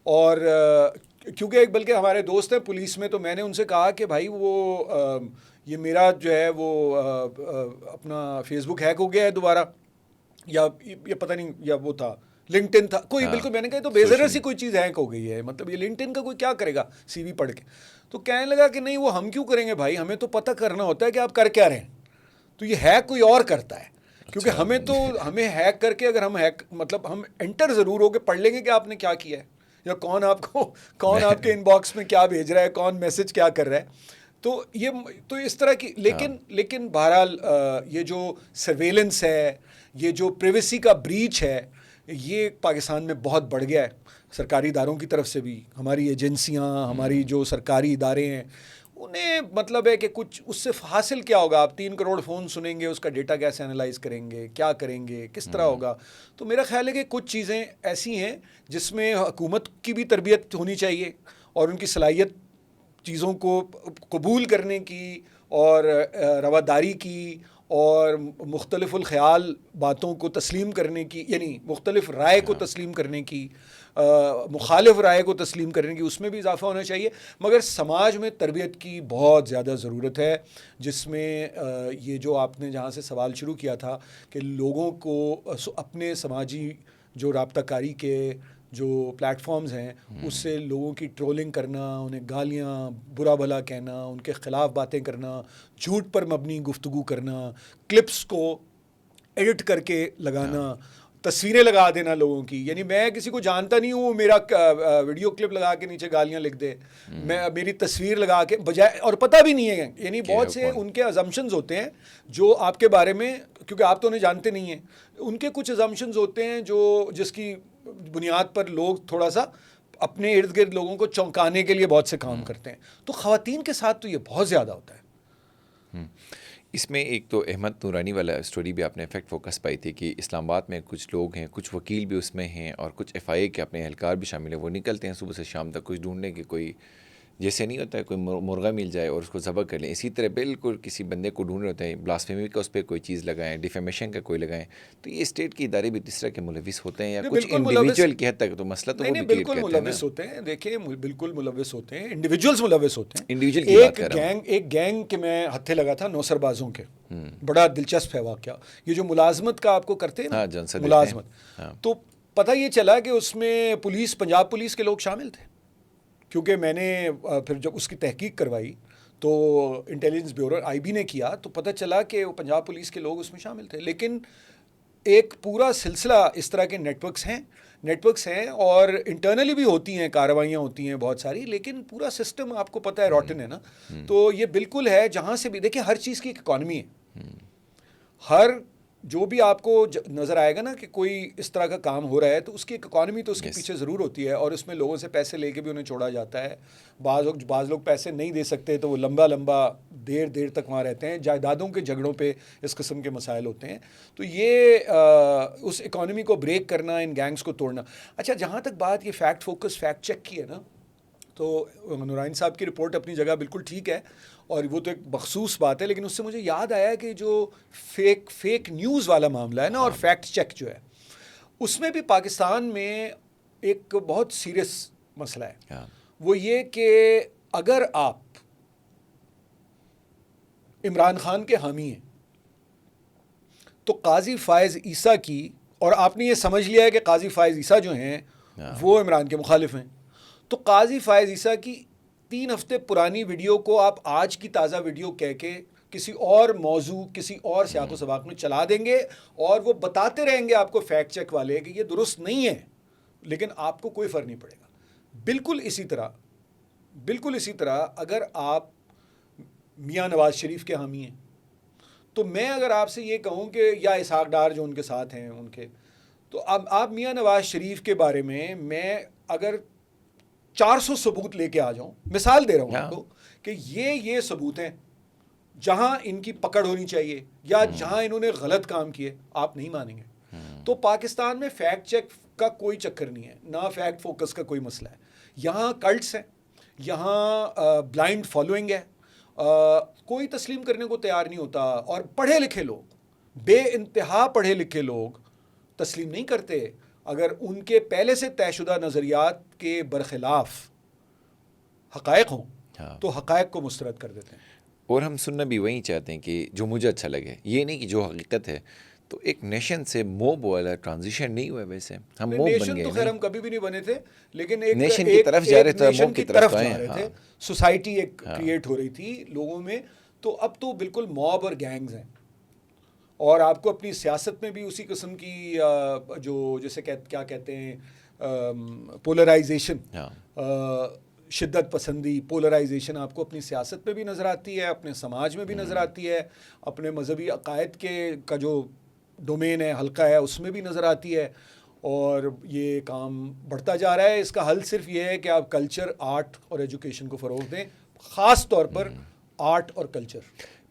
اور کیونکہ ایک بلکہ ہمارے دوست ہیں پولیس میں, تو میں نے ان سے کہا کہ بھائی وہ یہ میرا جو ہے وہ اپنا فیس بک ہیک ہو گیا ہے دوبارہ, یا یہ پتہ نہیں, یا وہ تھا لنکڈ ان تھا کوئی, بالکل میں نے کہا تو بے ضرر سی کوئی چیز ہیک ہو گئی ہے, مطلب یہ لنکڈ ان کا کوئی کیا کرے گا سی وی پڑھ کے. تو کہنے لگا کہ نہیں, وہ ہم کیوں کریں گے بھائی, ہمیں تو پتہ کرنا ہوتا ہے کہ آپ کر کیا رہے ہیں. تو یہ ہیک کوئی اور کرتا ہے, کیونکہ ہمیں ہیک کر کے اگر ہم ہیک مطلب ہم انٹر ضرور ہو کے پڑھ لیں گے کہ آپ نے کیا کیا ہے, یا کون آپ کے ان باکس میں کیا بھیج رہا ہے, کون میسج کیا کر رہا ہے. تو اس طرح کی, لیکن بہرحال یہ جو سرویلنس ہے, یہ جو پریویسی کا بریچ ہے, یہ پاکستان میں بہت بڑھ گیا ہے. سرکاری اداروں کی طرف سے بھی, ہماری ایجنسیاں, ہماری جو سرکاری ادارے ہیں, انہیں مطلب ہے کہ کچھ اس سے حاصل کیا ہوگا. آپ 3 کروڑ فون سنیں گے, اس کا ڈیٹا کیسے انالائز کریں گے, کیا کریں گے, کس طرح ہوگا. تو میرا خیال ہے کہ کچھ چیزیں ایسی ہیں جس میں حکومت کی بھی تربیت ہونی چاہیے, اور ان کی صلاحیت چیزوں کو قبول کرنے کی, اور رواداری کی, اور مختلف الخیال باتوں کو تسلیم کرنے کی, یعنی مختلف رائے کو تسلیم کرنے کی, مخالف رائے کو تسلیم کرنے کی, اس میں بھی اضافہ ہونا چاہیے. مگر سماج میں تربیت کی بہت زیادہ ضرورت ہے, جس میں یہ جو آپ نے جہاں سے سوال شروع کیا تھا کہ لوگوں کو اپنے سماجی جو رابطہ کاری کے جو پلیٹ فارمز ہیں, اس سے لوگوں کی ٹرولنگ کرنا, انہیں گالیاں, برا بھلا کہنا, ان کے خلاف باتیں کرنا, جھوٹ پر مبنی گفتگو کرنا, کلپس کو ایڈٹ کر کے لگانا, تصویریں لگا دینا لوگوں کی. یعنی میں کسی کو جانتا نہیں ہوں, میرا ویڈیو کلپ لگا کے نیچے گالیاں لکھ دے, میں میری تصویر لگا کے بجائے, اور پتہ بھی نہیں ہے. یعنی بہت سے ان کے ازمپشنز ہوتے ہیں جو آپ کے بارے میں, کیونکہ آپ تو انہیں جانتے نہیں ہیں, ان کے کچھ ازمپشنز ہوتے ہیں جس کی بنیاد پر لوگ تھوڑا سا اپنے ارد گرد لوگوں کو چونکانے کے لیے بہت سے کام کرتے ہیں. تو خواتین کے ساتھ تو یہ بہت زیادہ ہوتا ہے. اس میں ایک تو احمد نورانی والا اسٹوری بھی آپ نے افیکٹ فوکس پائی تھی کہ اسلام آباد میں کچھ لوگ ہیں, کچھ وکیل بھی اس میں ہیں, اور کچھ ایف آئی اے کے اپنے اہلکار بھی شامل ہیں. وہ نکلتے ہیں صبح سے شام تک کچھ ڈھونڈنے کے, کوئی جیسے نہیں ہوتا ہے کوئی مرغا مل جائے اور اس کو ذبح کر لیں, اسی طرح بالکل کسی بندے کو ڈھونڈ رہے ہوتے ہیں, بلاسفیمی کا اس پہ کوئی چیز لگائیں, ڈیفیمیشن کا کوئی لگائیں. تو یہ اسٹیٹ کے ادارے بھی اس طرح کے ملوث ہوتے ہیں, یا کچھ انڈیویجول کی حد تک, تو مسئلہ تو وہ بھی کلیئر بالکل کرتے ہیں ملوث ہوتے ہیں. دیکھیں بالکل ملوث ہوتے ہیں, انڈیویجولز ملوث ہوتے ہیں. انڈیویجول کی بات کر رہا ہوں. ایک گینگ کے میں ہتھے لگا تھا نوسر بازوں کے, بڑا دلچسپ ہے واقعہ. یہ جو ملازمت کا آپ کو کرتے ہیں نا, ملازمت, تو پتہ یہ چلا کہ اس میں پنجاب پولیس کے لوگ شامل تھے. کیونکہ میں نے پھر جب اس کی تحقیق کروائی تو انٹیلیجنس بیورو IB نے کیا, تو پتہ چلا کہ وہ پنجاب پولیس کے لوگ اس میں شامل تھے. لیکن ایک پورا سلسلہ اس طرح کے نیٹ ورکس ہیں اور انٹرنلی بھی ہوتی ہیں, کارروائیاں ہوتی ہیں بہت ساری, لیکن پورا سسٹم آپ کو پتہ ہے روٹن ہے نا. تو یہ بالکل ہے, جہاں سے بھی دیکھیں ہر چیز کی ایک اکانومی ہے. ہر جو بھی آپ کو نظر آئے گا نا کہ کوئی اس طرح کا کام ہو رہا ہے, تو اس کی ایک اکانومی تو اس کے پیچھے ضرور ہوتی ہے, اور اس میں لوگوں سے پیسے لے کے بھی انہیں چھوڑا جاتا ہے. بعض لوگ پیسے نہیں دے سکتے تو وہ لمبا دیر تک وہاں رہتے ہیں. جائیدادوں کے جھگڑوں پہ اس قسم کے مسائل ہوتے ہیں. تو یہ اس اکانومی کو بریک کرنا, ان گینگز کو توڑنا. اچھا, جہاں تک بات یہ فیکٹ چیک کی ہے نا, تو نورانی صاحب کی رپورٹ اپنی جگہ بالکل ٹھیک ہے, اور وہ تو ایک مخصوص بات ہے. لیکن اس سے مجھے یاد آیا کہ جو فیک نیوز والا معاملہ ہے نا, اور فیکٹ چیک جو ہے, اس میں بھی پاکستان میں ایک بہت سیریس مسئلہ ہے. وہ یہ کہ اگر آپ عمران خان کے حامی ہیں. تو قاضی فائز عیسیٰ کی, اور آپ نے یہ سمجھ لیا ہے کہ قاضی فائز عیسیٰ جو ہیں وہ عمران کے مخالف ہیں, تو قاضی فائز عیسیٰ کی 3 ہفتے پرانی ویڈیو کو آپ آج کی تازہ ویڈیو کہہ کے کسی اور موضوع, کسی اور سیاق و سباق میں چلا دیں گے, اور وہ بتاتے رہیں گے آپ کو فیکٹ چیک والے کہ یہ درست نہیں ہے, لیکن آپ کو کوئی فرق نہیں پڑے گا. بالکل اسی طرح اگر آپ میاں نواز شریف کے حامی ہیں, تو میں اگر آپ سے یہ کہوں کہ یا اسحاق ڈار جو ان کے ساتھ ہیں ان کے, تو اب آپ میاں نواز شریف کے بارے میں اگر 400 ثبوت لے کے آ جاؤں, مثال دے رہا ہوں آپ کو کہ یہ ثبوت ہیں جہاں ان کی پکڑ ہونی چاہیے یا جہاں انہوں نے غلط کام کیے, آپ نہیں مانیں گے. تو پاکستان میں فیکٹ چیک کا کوئی چکر نہیں ہے, نہ فیکٹ فوکس کا کوئی مسئلہ ہے. یہاں کلٹس ہیں, یہاں بلائنڈ فالوئنگ ہے, کوئی تسلیم کرنے کو تیار نہیں ہوتا, اور پڑھے لکھے لوگ, بے انتہا پڑھے لکھے لوگ تسلیم نہیں کرتے اگر ان کے پہلے سے طے شدہ نظریات کے برخلاف حقائق ہوں, تو حقائق کو مسترد کر دیتے ہیں. اور ہم سننا بھی وہی چاہتے ہیں کہ جو مجھے اچھا لگے, یہ نہیں کہ جو حقیقت ہے. تو ایک نیشن سے موب والا ٹرانزیشن نہیں ہوا, ویسے ہم موب بن گئے. تو خیر ہم کبھی بھی نہیں بنے تھے, لیکن ایک نیشن کی طرف جا رہے تھے, موب کی طرف جا رہے تھے. سوسائٹی ایک کریٹ ہو رہی تھی لوگوں میں. تو اب تو بالکل موب اور گینگز ہیں, اور آپ کو اپنی سیاست میں بھی اسی قسم کی جو جیسے کیا کہتے ہیں پولرائزیشن, شدت پسندی, پولرائزیشن آپ کو اپنی سیاست میں بھی نظر آتی ہے, اپنے سماج میں بھی نظر آتی ہے, اپنے مذہبی عقائد کا جو ڈومین ہے, حلقہ ہے, اس میں بھی نظر آتی ہے. اور یہ کام بڑھتا جا رہا ہے. اس کا حل صرف یہ ہے کہ آپ کلچر, آرٹ اور ایجوکیشن کو فروغ دیں, خاص طور پر آرٹ اور کلچر.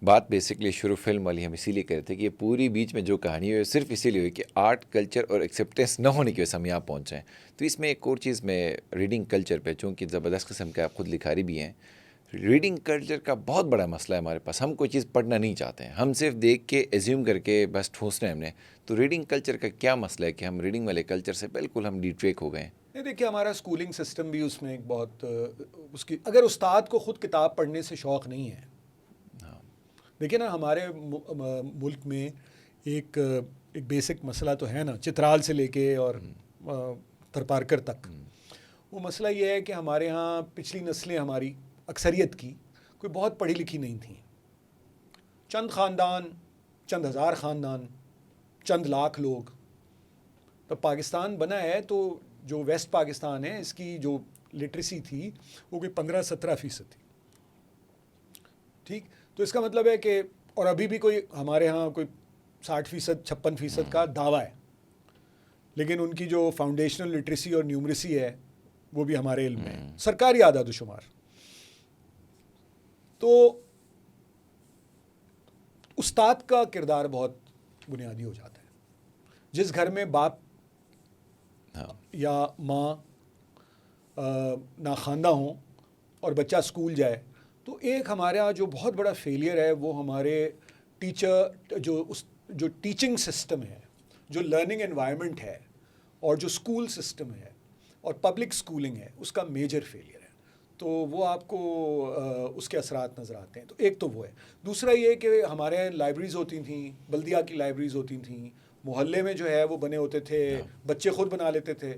بات بیسکلی شروع فلم والی ہم اسی لیے کہتے ہیں کہ یہ پوری بیچ میں جو کہانی ہوئی صرف اسی لیے ہوئی کہ آرٹ, کلچر اور ایکسیپٹنس نہ ہونے کی وجہ سے ہم یہاں پہنچے ہیں. تو اس میں ایک اور چیز میں ریڈنگ کلچر پہ, چونکہ زبردست قسم کا آپ خود لکھاری بھی ہیں, ریڈنگ کلچر کا بہت بڑا مسئلہ ہے ہمارے پاس. ہم کوئی چیز پڑھنا نہیں چاہتے ہیں, ہم صرف دیکھ کے ایزیوم کر کے بس ٹھونسنا ہے ہم نے. تو ریڈنگ کلچر کا کیا مسئلہ ہے کہ ہم ریڈنگ والے کلچر سے بالکل ہم ڈیٹریک ہو گئے ہیں. نہیں, دیکھیے ہمارا اسکولنگ سسٹم بھی اس میں ایک بہت اس کی, اگر استاد کو خود کتاب پڑھنے سے شوق نہیں ہے. دیکھیے نا, ہمارے ملک میں ایک بیسک مسئلہ تو ہے نا, چترال سے لے کے اور تھرپارکر تک. وہ مسئلہ یہ ہے کہ ہمارے ہاں پچھلی نسلیں, ہماری اکثریت کی کوئی بہت پڑھی لکھی نہیں تھیں. چند خاندان, چند ہزار خاندان, چند لاکھ لوگ. تو پاکستان بنا ہے تو جو ویسٹ پاکستان ہے, اس کی جو لٹریسی تھی وہ کوئی 15-17% تھی. ٹھیک, تو اس کا مطلب ہے کہ, اور ابھی بھی کوئی ہمارے ہاں کوئی 60%-56% کا دعویٰ ہے, لیکن ان کی جو فاؤنڈیشنل لٹریسی اور نیومریسی ہے وہ بھی ہمارے علم میں ہے, سرکاری اعداد و شمار. تو استاد کا کردار بہت بنیادی ہو جاتا ہے. جس گھر میں باپ یا ماں ناخواندہ ہوں اور بچہ اسکول جائے, تو ایک ہمارے یہاں جو بہت بڑا فیلئر ہے وہ ہمارے ٹیچر, جو ٹیچنگ سسٹم ہے, جو لرننگ انوائرمنٹ ہے, اور جو اسکول سسٹم ہے اور پبلک اسکولنگ ہے, اس کا میجر فیلئر ہے. تو وہ آپ کو اس کے اثرات نظر آتے ہیں. تو ایک تو وہ ہے. دوسرا یہ کہ ہمارے یہاں لائبریریز ہوتی تھیں, بلدیہ کی لائبریریز ہوتی تھیں, محلے میں جو ہے وہ بنے ہوتے تھے, بچے خود بنا لیتے تھے.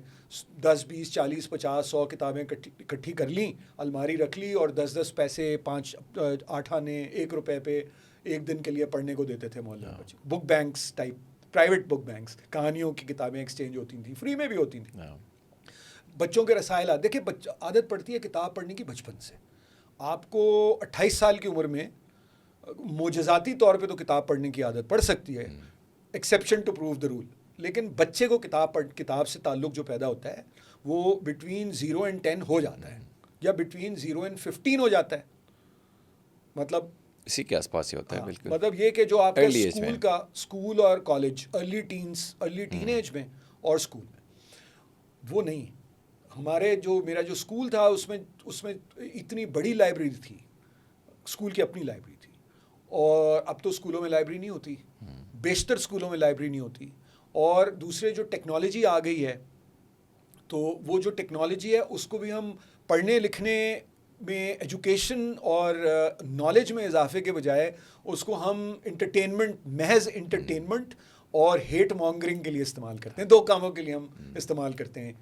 10, 20, 40, 50, 100 کتابیں اکٹھی کر لیں, الماری رکھ لی, اور 10 پیسے 8 آنے 1 روپے پہ ایک دن کے لیے پڑھنے کو دیتے تھے محلے میں بچے. بک بینکس ٹائپ, پرائیویٹ بک بینکس, کہانیوں کی کتابیں ایکسچینج ہوتی تھیں, فری میں بھی ہوتی تھیں. بچوں کے رسائل, دیکھیں عادت پڑتی ہے کتاب پڑھنے کی بچپن سے. آپ کو 28 سال کی عمر میں معجزاتی طور پہ تو کتاب پڑھنے کی عادت پڑ سکتی ہے, exception to prove the rule. لیکن بچے کو کتاب سے تعلق جو پیدا ہوتا ہے وہ بٹوین 0 and 10 ہو جاتا ہے, یا بٹوین 0 and 15 ہو جاتا ہے. مطلب اسی کے آس پاس ہی ہوتا ہے. بالکل, مطلب یہ کہ جو آپ کا اسکول اور کالج, ارلی ٹین ایج میں اور اسکول میں, وہ نہیں. میرا جو اسکول تھا اس میں اتنی بڑی لائبریری تھی, اسکول کی اپنی لائبریری تھی. اور اب تو اسکولوں میں لائبریری نہیں ہوتی, بیشتر اسکولوں میں لائبریری نہیں ہوتی. اور دوسرے جو ٹیکنالوجی آ گئی ہے, تو وہ جو ٹیکنالوجی ہے اس کو بھی ہم پڑھنے لکھنے میں ایجوکیشن اور نالج میں اضافے کے بجائے اس کو ہم انٹرٹینمنٹ، محض انٹرٹینمنٹ اور ہیٹ مانگرنگ کے لیے استعمال کرتے ہیں. 2 کاموں کے لیے ہم استعمال کرتے ہیں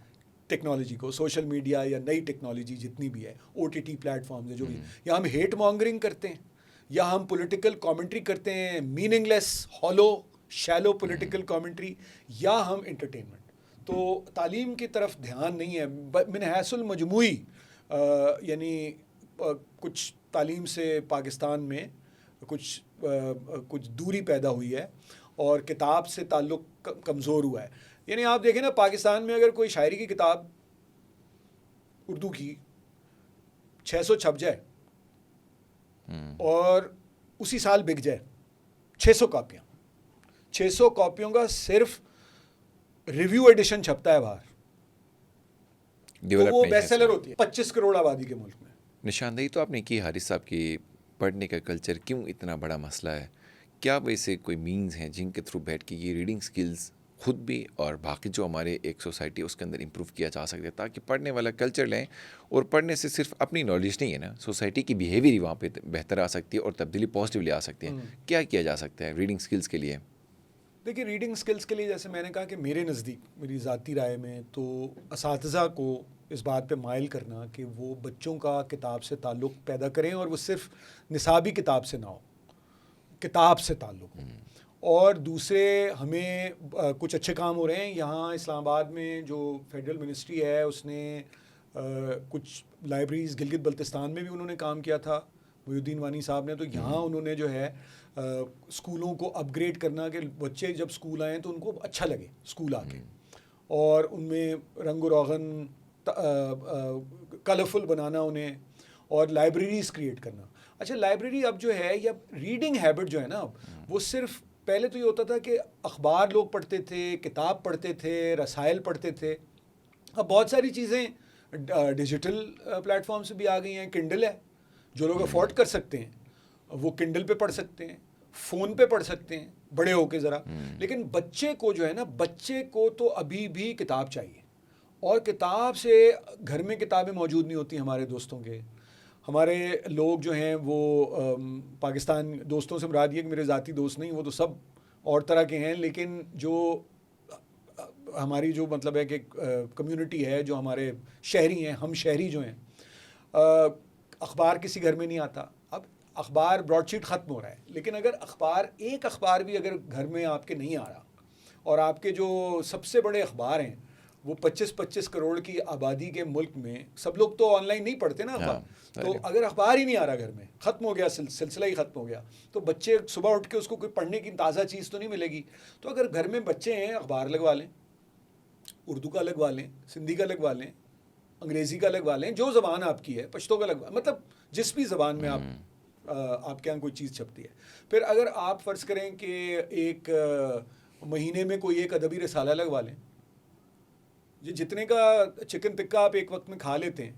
ٹیکنالوجی کو، سوشل میڈیا یا نئی ٹیکنالوجی جتنی بھی ہے، OTT پلیٹ فارمز ہے جو بھی، یا ہم ہیٹ مانگرنگ کرتے ہیں یا ہم پولیٹیکل کامنٹری کرتے ہیں، میننگ لیس، ہالو، شیلو پولیٹیکل کامنٹری، یا ہم انٹرٹینمنٹ. تو تعلیم کی طرف دھیان نہیں ہے من حیث المجموعی. یعنی کچھ تعلیم سے پاکستان میں کچھ دوری پیدا ہوئی ہے اور کتاب سے تعلق کمزور ہوا ہے. یعنی آپ دیکھیں نا، پاکستان میں اگر کوئی شاعری کی کتاب اردو کی 600 چھپ جائے اور اسی سال بک جائے 600 کاپیاں، 600 کاپیوں کا صرف ریویو ایڈیشن چھپتا ہے باہر، تو وہ بیسٹ سیلر ہوتی ہے 25 کروڑ آبادی کے ملک میں. نشاندہی تو آپ نے کی حارث صاحب کی پڑھنے کا کلچر کیوں اتنا بڑا مسئلہ ہے. کیا ویسے کوئی مینز ہیں جن کے تھرو بیٹھ کے یہ ریڈنگ سکلز خود بھی اور باقی جو ہمارے ایک سوسائٹی ہے اس کے اندر امپروو کیا جا سکتا ہے، تاکہ پڑھنے والا کلچر لیں، اور پڑھنے سے صرف اپنی نالج نہیں ہے نا، سوسائٹی کی بیہیویئر ہی وہاں پہ بہتر آ سکتی ہے اور تبدیلی پازیٹیولی آ سکتی ہے. کیا کیا جا سکتا ہے ریڈنگ سکلز کے لیے؟ دیکھیے، ریڈنگ سکلز کے لیے جیسے میں نے کہا کہ میرے نزدیک، میری ذاتی رائے میں، تو اساتذہ کو اس بات پہ مائل کرنا کہ وہ بچوں کا کتاب سے تعلق پیدا کریں، اور وہ صرف نصابی کتاب سے نہ ہو، کتاب سے تعلق ہو. اور دوسرے، ہمیں کچھ اچھے کام ہو رہے ہیں یہاں اسلام آباد میں. جو فیڈرل منسٹری ہے اس نے کچھ لائبریریز گلگت بلتستان میں بھی انہوں نے کام کیا تھا، محی الدین وانی صاحب نے. تو یہاں انہوں نے جو ہے اسکولوں کو اپ گریڈ کرنا کہ بچے جب اسکول آئیں تو ان کو اچھا لگے اسکول آ کے، اور ان میں رنگ و روغن کلرفل بنانا انہیں، اور لائبریریز کریٹ کرنا. اچھا، لائبریری اب جو ہے، یا ریڈنگ ہیبٹ جو ہے نا، اب وہ صرف پہلے تو یہ ہوتا تھا کہ اخبار لوگ پڑھتے تھے، کتاب پڑھتے تھے، رسائل پڑھتے تھے. اب بہت ساری چیزیں ڈیجیٹل پلیٹ فارم سے بھی آ گئی ہیں. کنڈل ہے، جو لوگ افورڈ کر سکتے ہیں وہ کنڈل پہ پڑھ سکتے ہیں، فون پہ پڑھ سکتے ہیں بڑے ہو کے ذرا. لیکن بچے کو جو ہے نا، بچے کو تو ابھی بھی کتاب چاہیے، اور کتاب سے گھر میں کتابیں موجود نہیں ہوتی ہمارے دوستوں کے. ہمارے لوگ جو ہیں وہ پاکستان، دوستوں سے مراد یہ کہ میرے ذاتی دوست نہیں، وہ تو سب اور طرح کے ہیں، لیکن جو ہماری جو مطلب ہے کہ کمیونٹی ہے، جو ہمارے شہری ہیں، ہم شہری جو ہیں، اخبار کسی گھر میں نہیں آتا. اب اخبار براڈ شیٹ ختم ہو رہا ہے، لیکن اگر ایک اخبار بھی اگر گھر میں آپ کے نہیں آ رہا، اور آپ کے جو سب سے بڑے اخبار ہیں وہ 25 کروڑ کی آبادی کے ملک میں، سب لوگ تو آن لائن نہیں پڑھتے نا اخبار. تو اگر اخبار ہی نہیں آ رہا گھر میں، ختم ہو گیا، سلسلہ ہی ختم ہو گیا، تو بچے صبح اٹھ کے اس کو کوئی پڑھنے کی تازہ چیز تو نہیں ملے گی. تو اگر گھر میں بچے ہیں، اخبار لگوا لیں، اردو کا لگوا لیں، سندھی کا لگوا لیں، انگریزی کا لگوا لیں، جو زبان آپ کی ہے، پشتو کا لگوا، مطلب جس بھی زبان میں آپ کے یہاں کوئی چیز چھپتی ہے. پھر اگر آپ فرض کریں کہ ایک مہینے میں کوئی ایک ادبی رسالہ لگوا لیں، جتنے کا چکن ٹکا آپ ایک وقت میں کھا لیتے ہیں،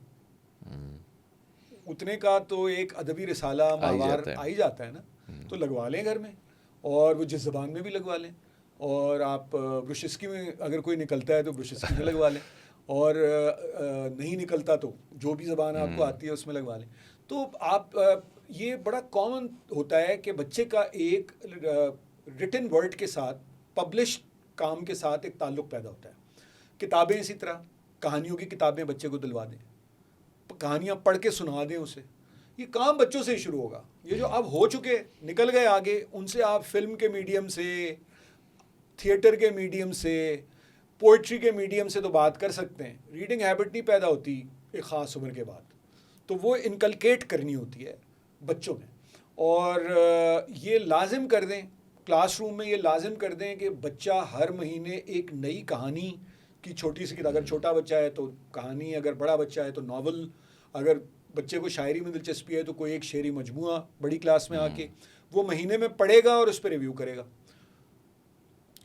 اتنے کا تو ایک ادبی رسالہ ماہوار آ ہی جاتا ہے نا. تو لگوا لیں گھر میں، اور وہ جس زبان میں بھی لگوا لیں. اور آپ بروشسکی میں اگر کوئی نکلتا ہے تو بروشسکی میں لگوا لیں، اور نہیں نکلتا تو جو بھی زبان آپ کو آتی ہے اس میں لگوا لیں. تو آپ یہ بڑا کامن ہوتا ہے کہ بچے کا ایک ریٹن ورڈ کے ساتھ، پبلش کام کے ساتھ ایک تعلق پیدا ہوتا ہے. کتابیں اسی طرح، کہانیوں کی کتابیں بچے کو دلوا دیں، کہانیاں پڑھ کے سنا دیں اسے. یہ کام بچوں سے ہی شروع ہوگا. یہ جو اب ہو چکے، نکل گئے آگے، ان سے آپ فلم کے میڈیم سے، تھیٹر کے میڈیم سے، پوئٹری کے میڈیم سے تو بات کر سکتے ہیں. ریڈنگ ہیبٹ نہیں پیدا ہوتی ایک خاص عمر کے بعد، تو وہ انکلکیٹ کرنی ہوتی ہے بچوں میں. اور یہ لازم کر دیں کلاس روم میں، یہ لازم کر دیں کہ بچہ ہر مہینے ایک نئی کہانی کی چھوٹی سی کتاب، اگر چھوٹا بچہ ہے تو کہانی، اگر بڑا بچہ ہے تو ناول، اگر بچے کو شاعری میں دلچسپی ہے تو کوئی ایک شعری مجموعہ بڑی کلاس میں آ کے وہ مہینے میں پڑھے گا اور اس پہ ریویو کرے گا.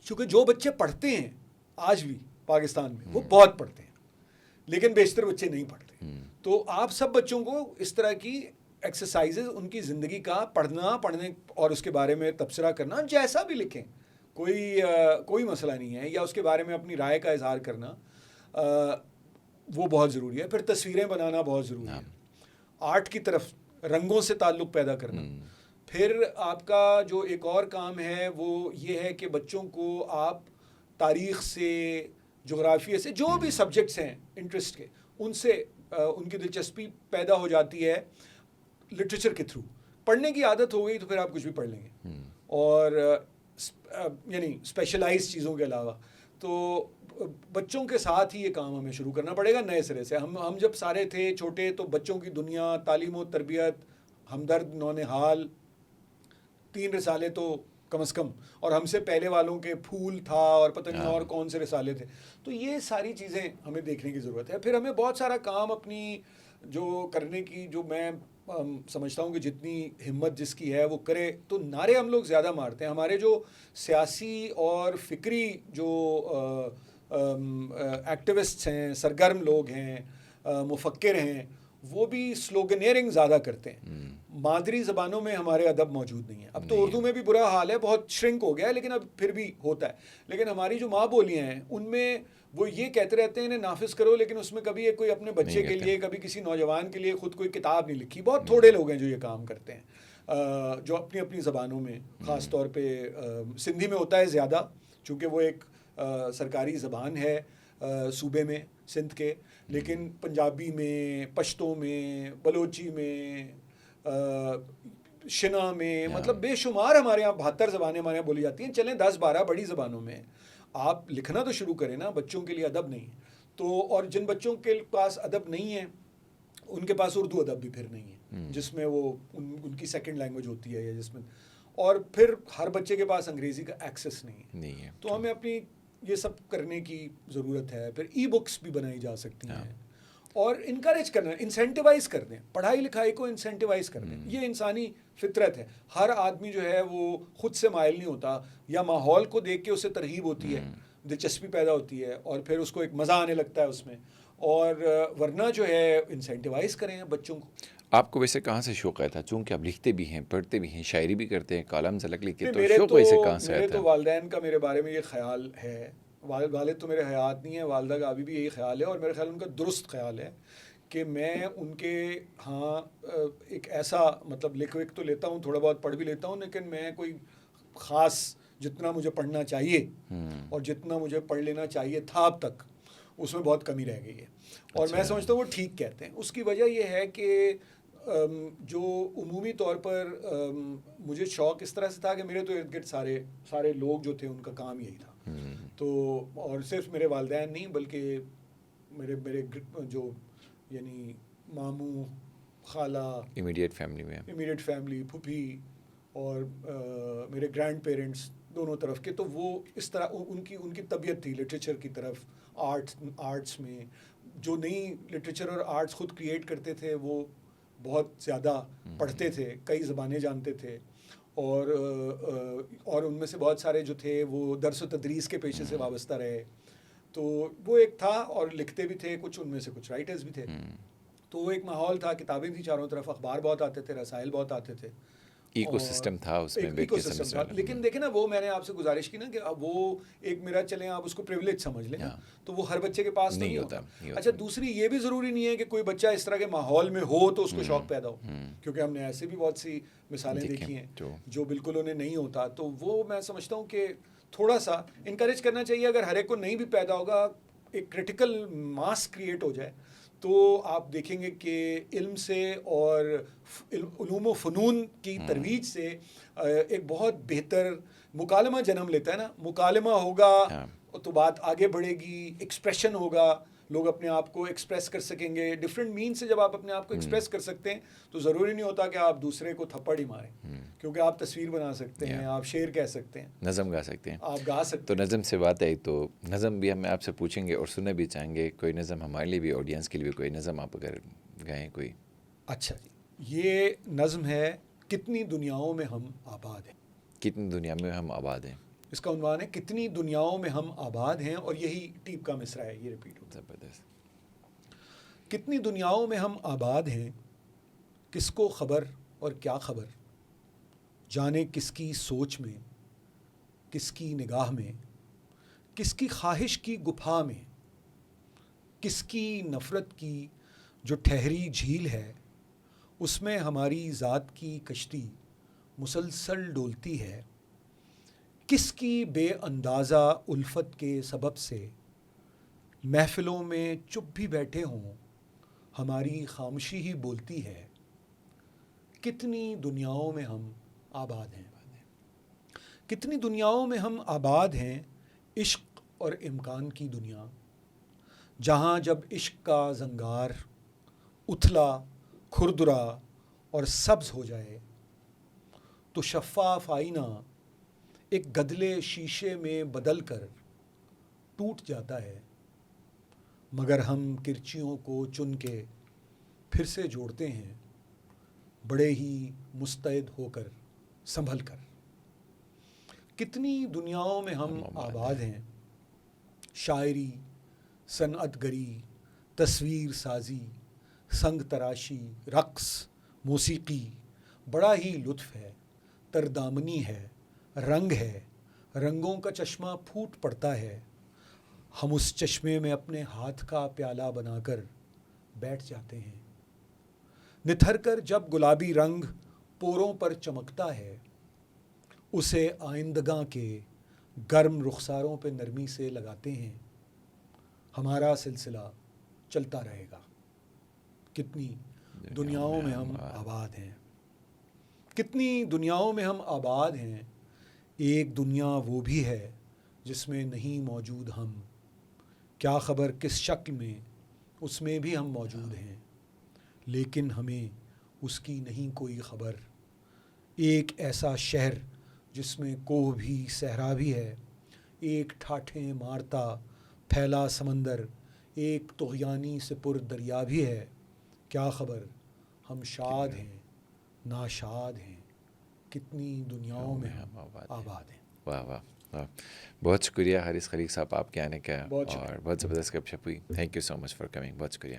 چونکہ جو بچے پڑھتے ہیں آج بھی پاکستان میں، وہ بہت پڑھتے ہیں، لیکن بیشتر بچے نہیں پڑھتے. تو آپ سب بچوں کو اس طرح کی ایکسرسائزز، ان کی زندگی کا پڑھنے اور اس کے بارے میں تبصرہ کرنا، جیسا بھی لکھیں، کوئی مسئلہ نہیں ہے، یا اس کے بارے میں اپنی رائے کا اظہار کرنا وہ بہت ضروری ہے. پھر تصویریں بنانا بہت ضروری ہے. آرٹ کی طرف رنگوں سے تعلق پیدا کرنا. پھر آپ کا جو ایک اور کام ہے وہ یہ ہے کہ بچوں کو آپ تاریخ سے, جغرافیہ سے, جو بھی سبجیکٹس ہیں انٹرسٹ کے, ان سے ان کی دلچسپی پیدا ہو جاتی ہے لٹریچر کے تھرو. پڑھنے کی عادت ہو گئی تو پھر آپ کچھ بھی پڑھ لیں گے, اور یعنی اسپیشلائز چیزوں کے علاوہ. تو بچوں کے ساتھ ہی یہ کام ہمیں شروع کرنا پڑے گا نئے سرے سے. ہم جب سارے تھے چھوٹے تو بچوں کی دنیا, تعلیم و تربیت, ہمدرد, نونہال, 3 رسالے تو کم از کم, اور ہم سے پہلے والوں کے پھول تھا اور پتہ نہیں اور کون سے رسالے تھے. تو یہ ساری چیزیں ہمیں دیکھنے کی ضرورت ہے. پھر ہمیں بہت سارا کام اپنی جو کرنے کی, جو میں سمجھتا ہوں کہ جتنی ہمت جس کی ہے وہ کرے. تو نعرے ہم لوگ زیادہ مارتے ہیں. ہمارے جو سیاسی اور فکری جو ایکٹیوسٹس ہیں, سرگرم لوگ ہیں, مفکر ہیں, وہ بھی سلوگنیئرنگ زیادہ کرتے ہیں. مادری زبانوں میں ہمارے ادب موجود نہیں ہے. اب تو اردو میں بھی برا حال ہے, بہت شرنک ہو گیا ہے, لیکن اب پھر بھی ہوتا ہے. لیکن ہماری جو ماں بولیاں ہیں ان میں وہ یہ کہتے رہتے ہیں انہیں نافذ کرو, لیکن اس میں کبھی کوئی اپنے بچے کے لیے, کبھی کسی نوجوان کے لیے خود کوئی کتاب نہیں لکھی. بہت تھوڑے لوگ ہیں جو یہ کام کرتے ہیں, جو اپنی اپنی زبانوں میں, خاص طور پہ سندھی میں ہوتا ہے زیادہ, چونکہ وہ ایک سرکاری زبان ہے صوبے میں سندھ کے. لیکن پنجابی میں, پشتو میں, بلوچی میں, شنا میں, مطلب بے شمار ہمارے یہاں 72 زبانیں ہمارے یہاں بولی جاتی ہیں. چلیں 10-12 بڑی زبانوں میں آپ لکھنا تو شروع کریں نا. بچوں کے لیے ادب نہیں تو, اور جن بچوں کے پاس ادب نہیں ہے ان کے پاس اردو ادب بھی پھر نہیں ہے, جس میں وہ ان کی سیکنڈ لینگویج ہوتی ہے, یا جس میں, اور پھر ہر بچے کے پاس انگریزی کا ایکسیس نہیں ہے. تو ہمیں اپنی یہ سب کرنے کی ضرورت ہے. پھر ای بکس بھی بنائی جا سکتی ہیں, اور انکریج کرنا, انسینٹیوائز کر دیں, پڑھائی لکھائی کو انسینٹیوائز کر دیں. یہ انسانی فطرت ہے. ہر آدمی جو ہے وہ خود سے مائل نہیں ہوتا, یا ماحول کو دیکھ کے اسے ترغیب ہوتی ہے, دلچسپی پیدا ہوتی ہے, اور پھر اس کو ایک مزہ آنے لگتا ہے اس میں. اور ورنہ جو ہے انسینٹیوائز کریں بچوں کو. آپ کو ویسے کہاں سے شوق آیا تھا؟ چونکہ آپ لکھتے بھی ہیں, پڑھتے بھی ہیں, شاعری بھی کرتے ہیں, کالمز الگ لکھتے ہیں, تو شوق ویسے کہاں سے آیا تھا؟ میرے تو والدین کا میرے بارے میں یہ خیال ہے. والد تو میرے حیات نہیں ہے, والدہ کا ابھی بھی یہی خیال ہے, اور میرے خیال ان کا درست خیال ہے کہ میں ان کے ہاں ایک ایسا, مطلب لکھ وک تو لیتا ہوں, تھوڑا بہت پڑھ بھی لیتا ہوں, لیکن میں کوئی خاص جتنا مجھے پڑھنا چاہیے اور جتنا مجھے پڑھ لینا چاہیے تھا اب تک, اس میں بہت کمی رہ گئی ہے. اور میں سمجھتا ہوں وہ ٹھیک کہتے ہیں. اس کی وجہ یہ ہے کہ جو عمومی طور پر مجھے شوق اس طرح سے تھا کہ میرے تو ارد گرد سارے لوگ جو تھے ان کا کام یہی تھا. تو اور صرف میرے والدین نہیں بلکہ میرے جو یعنی ماموں, خالہ, امیڈیٹ فیملی, پھوپھی, اور میرے گرینڈ پیرنٹس دونوں طرف کے, تو وہ اس طرح ان کی طبیعت تھی لٹریچر کی طرف. آرٹس میں جو نئی لٹریچر اور آرٹس خود کریٹ کرتے تھے وہ بہت زیادہ پڑھتے تھے, کئی زبانیں جانتے تھے, اور ان میں سے بہت سارے جو تھے وہ درس و تدریس کے پیشے سے وابستہ رہے. تو وہ ایک تھا, اور لکھتے بھی تھے کچھ, ان میں سے کچھ رائٹرز بھی تھے. تو وہ ایک ماحول تھا, کتابیں تھیں چاروں طرف, اخبار بہت آتے تھے, رسائل بہت آتے تھے, ایکو سسٹم تھا اس میں, ایکو سسٹم تھا. لیکن دیکھیں نا, وہ میں نے آپ سے گزارش کی نا کہ وہ ایک میرا, چلیں آپ اس کو پریولیج سمجھ لیں, تو وہ ہر بچے کے پاس نہیں ہوتا. اچھا, دوسری یہ بھی ضروری نہیں ہے کہ کوئی بچہ اس طرح کے ماحول میں ہو تو اس کو شوق پیدا ہو, کیونکہ ہم نے ایسے بھی بہت سی مثالیں دیکھی ہیں جو بالکل انہیں نہیں ہوتا. تو وہ میں سمجھتا ہوں کہ تھوڑا سا انکریج کرنا چاہیے. اگر ہر ایک کو نہیں بھی پیدا ہوگا, ایک کرٹیکل ماس کریٹ ہو جائے, تو آپ دیکھیں گے کہ علم سے اور علوم و فنون کی ترویج سے ایک بہت بہتر مکالمہ جنم لیتا ہے نا. مکالمہ ہوگا تو بات آگے بڑھے گی, ایکسپریشن ہوگا, لوگ اپنے آپ کو ایکسپریس کر سکیں گے. ڈفرینٹ مین سے جب آپ اپنے آپ کو ایکسپریس کر سکتے ہیں تو ضروری نہیں ہوتا کہ آپ دوسرے کو تھپڑ ہی ماریں, کیونکہ آپ تصویر بنا سکتے ہیں, آپ شعر کہہ سکتے ہیں, نظم گا سکتے ہیں, آپ گا سکتے ہیں. تو نظم سے بات آئی تو نظم بھی ہم آپ سے پوچھیں گے اور سننا بھی چاہیں گے. کوئی نظم ہمارے لیے بھی, آڈینس کے لیے بھی کوئی نظم آپ اگر گائیں کوئی. اچھا جی, یہ نظم ہے کتنی دنیاؤں میں ہم آباد ہیں. کتنی دنیا میں ہم آباد ہیں, اس کا عنوان ہے کتنی دنیاؤں میں ہم آباد ہیں, اور یہی ٹیپ کا مصرع ہے, یہ ریپیٹ ہوتا ہے. زبردست. کتنی دنیاؤں میں ہم آباد ہیں, کس کو خبر اور کیا خبر, جانے کس کی سوچ میں, کس کی نگاہ میں, کس کی خواہش کی گپھا میں, کس کی نفرت کی جو ٹھہری جھیل ہے, اس میں ہماری ذات کی کشتی مسلسل ڈولتی ہے. کس کی بے اندازہ الفت کے سبب سے محفلوں میں چپ بھی بیٹھے ہوں ہماری خاموشی ہی بولتی ہے. کتنی دنیاؤں میں ہم آباد ہیں, کتنی دنیاؤں میں ہم آباد ہیں. عشق اور امکان کی دنیا, جہاں جب عشق کا زنگار اتھلا کھردرا اور سبز ہو جائے تو شفاف آئینہ ایک گدلے شیشے میں بدل کر ٹوٹ جاتا ہے. مگر ہم کرچیوں کو چن کے پھر سے جوڑتے ہیں, بڑے ہی مستعد ہو کر, سنبھل کر. کتنی دنیاؤں میں ہم آباد ہیں. شاعری, صنعت گری, تصویر سازی, سنگ تراشی, رقص, موسیقی, بڑا ہی لطف ہے. تردامنی ہے, رنگ ہے, رنگوں کا چشمہ پھوٹ پڑتا ہے. ہم اس چشمے میں اپنے ہاتھ کا پیالہ بنا کر بیٹھ جاتے ہیں. نتھر کر جب گلابی رنگ پوروں پر چمکتا ہے, اسے آئندگاں کے گرم رخساروں پہ نرمی سے لگاتے ہیں. ہمارا سلسلہ چلتا رہے گا. کتنی دنیاؤں میں ہم آباد ہیں, کتنی دنیاؤں میں ہم آباد ہیں. ایک دنیا وہ بھی ہے جس میں نہیں موجود ہم. کیا خبر کس شکل میں اس میں بھی ہم موجود ہیں, لیکن ہمیں اس کی نہیں کوئی خبر. ایک ایسا شہر جس میں کوہ بھی صحرا بھی ہے, ایک ٹھاٹھیں مارتا پھیلا سمندر, ایک طغیانی سے پر دریا بھی ہے. کیا خبر ہم شاد ہیں ناشاد ہیں, کتنی دنیاؤں میں ہم آباد ہیں. واہ واہ واہ, بہت شکریہ حارث خلیق صاحب آپ کے آنے کا, بہت شکریہ. اور بہت زبردست گپ شپ ہوئی. Thank you so much for coming. بہت شکریہ.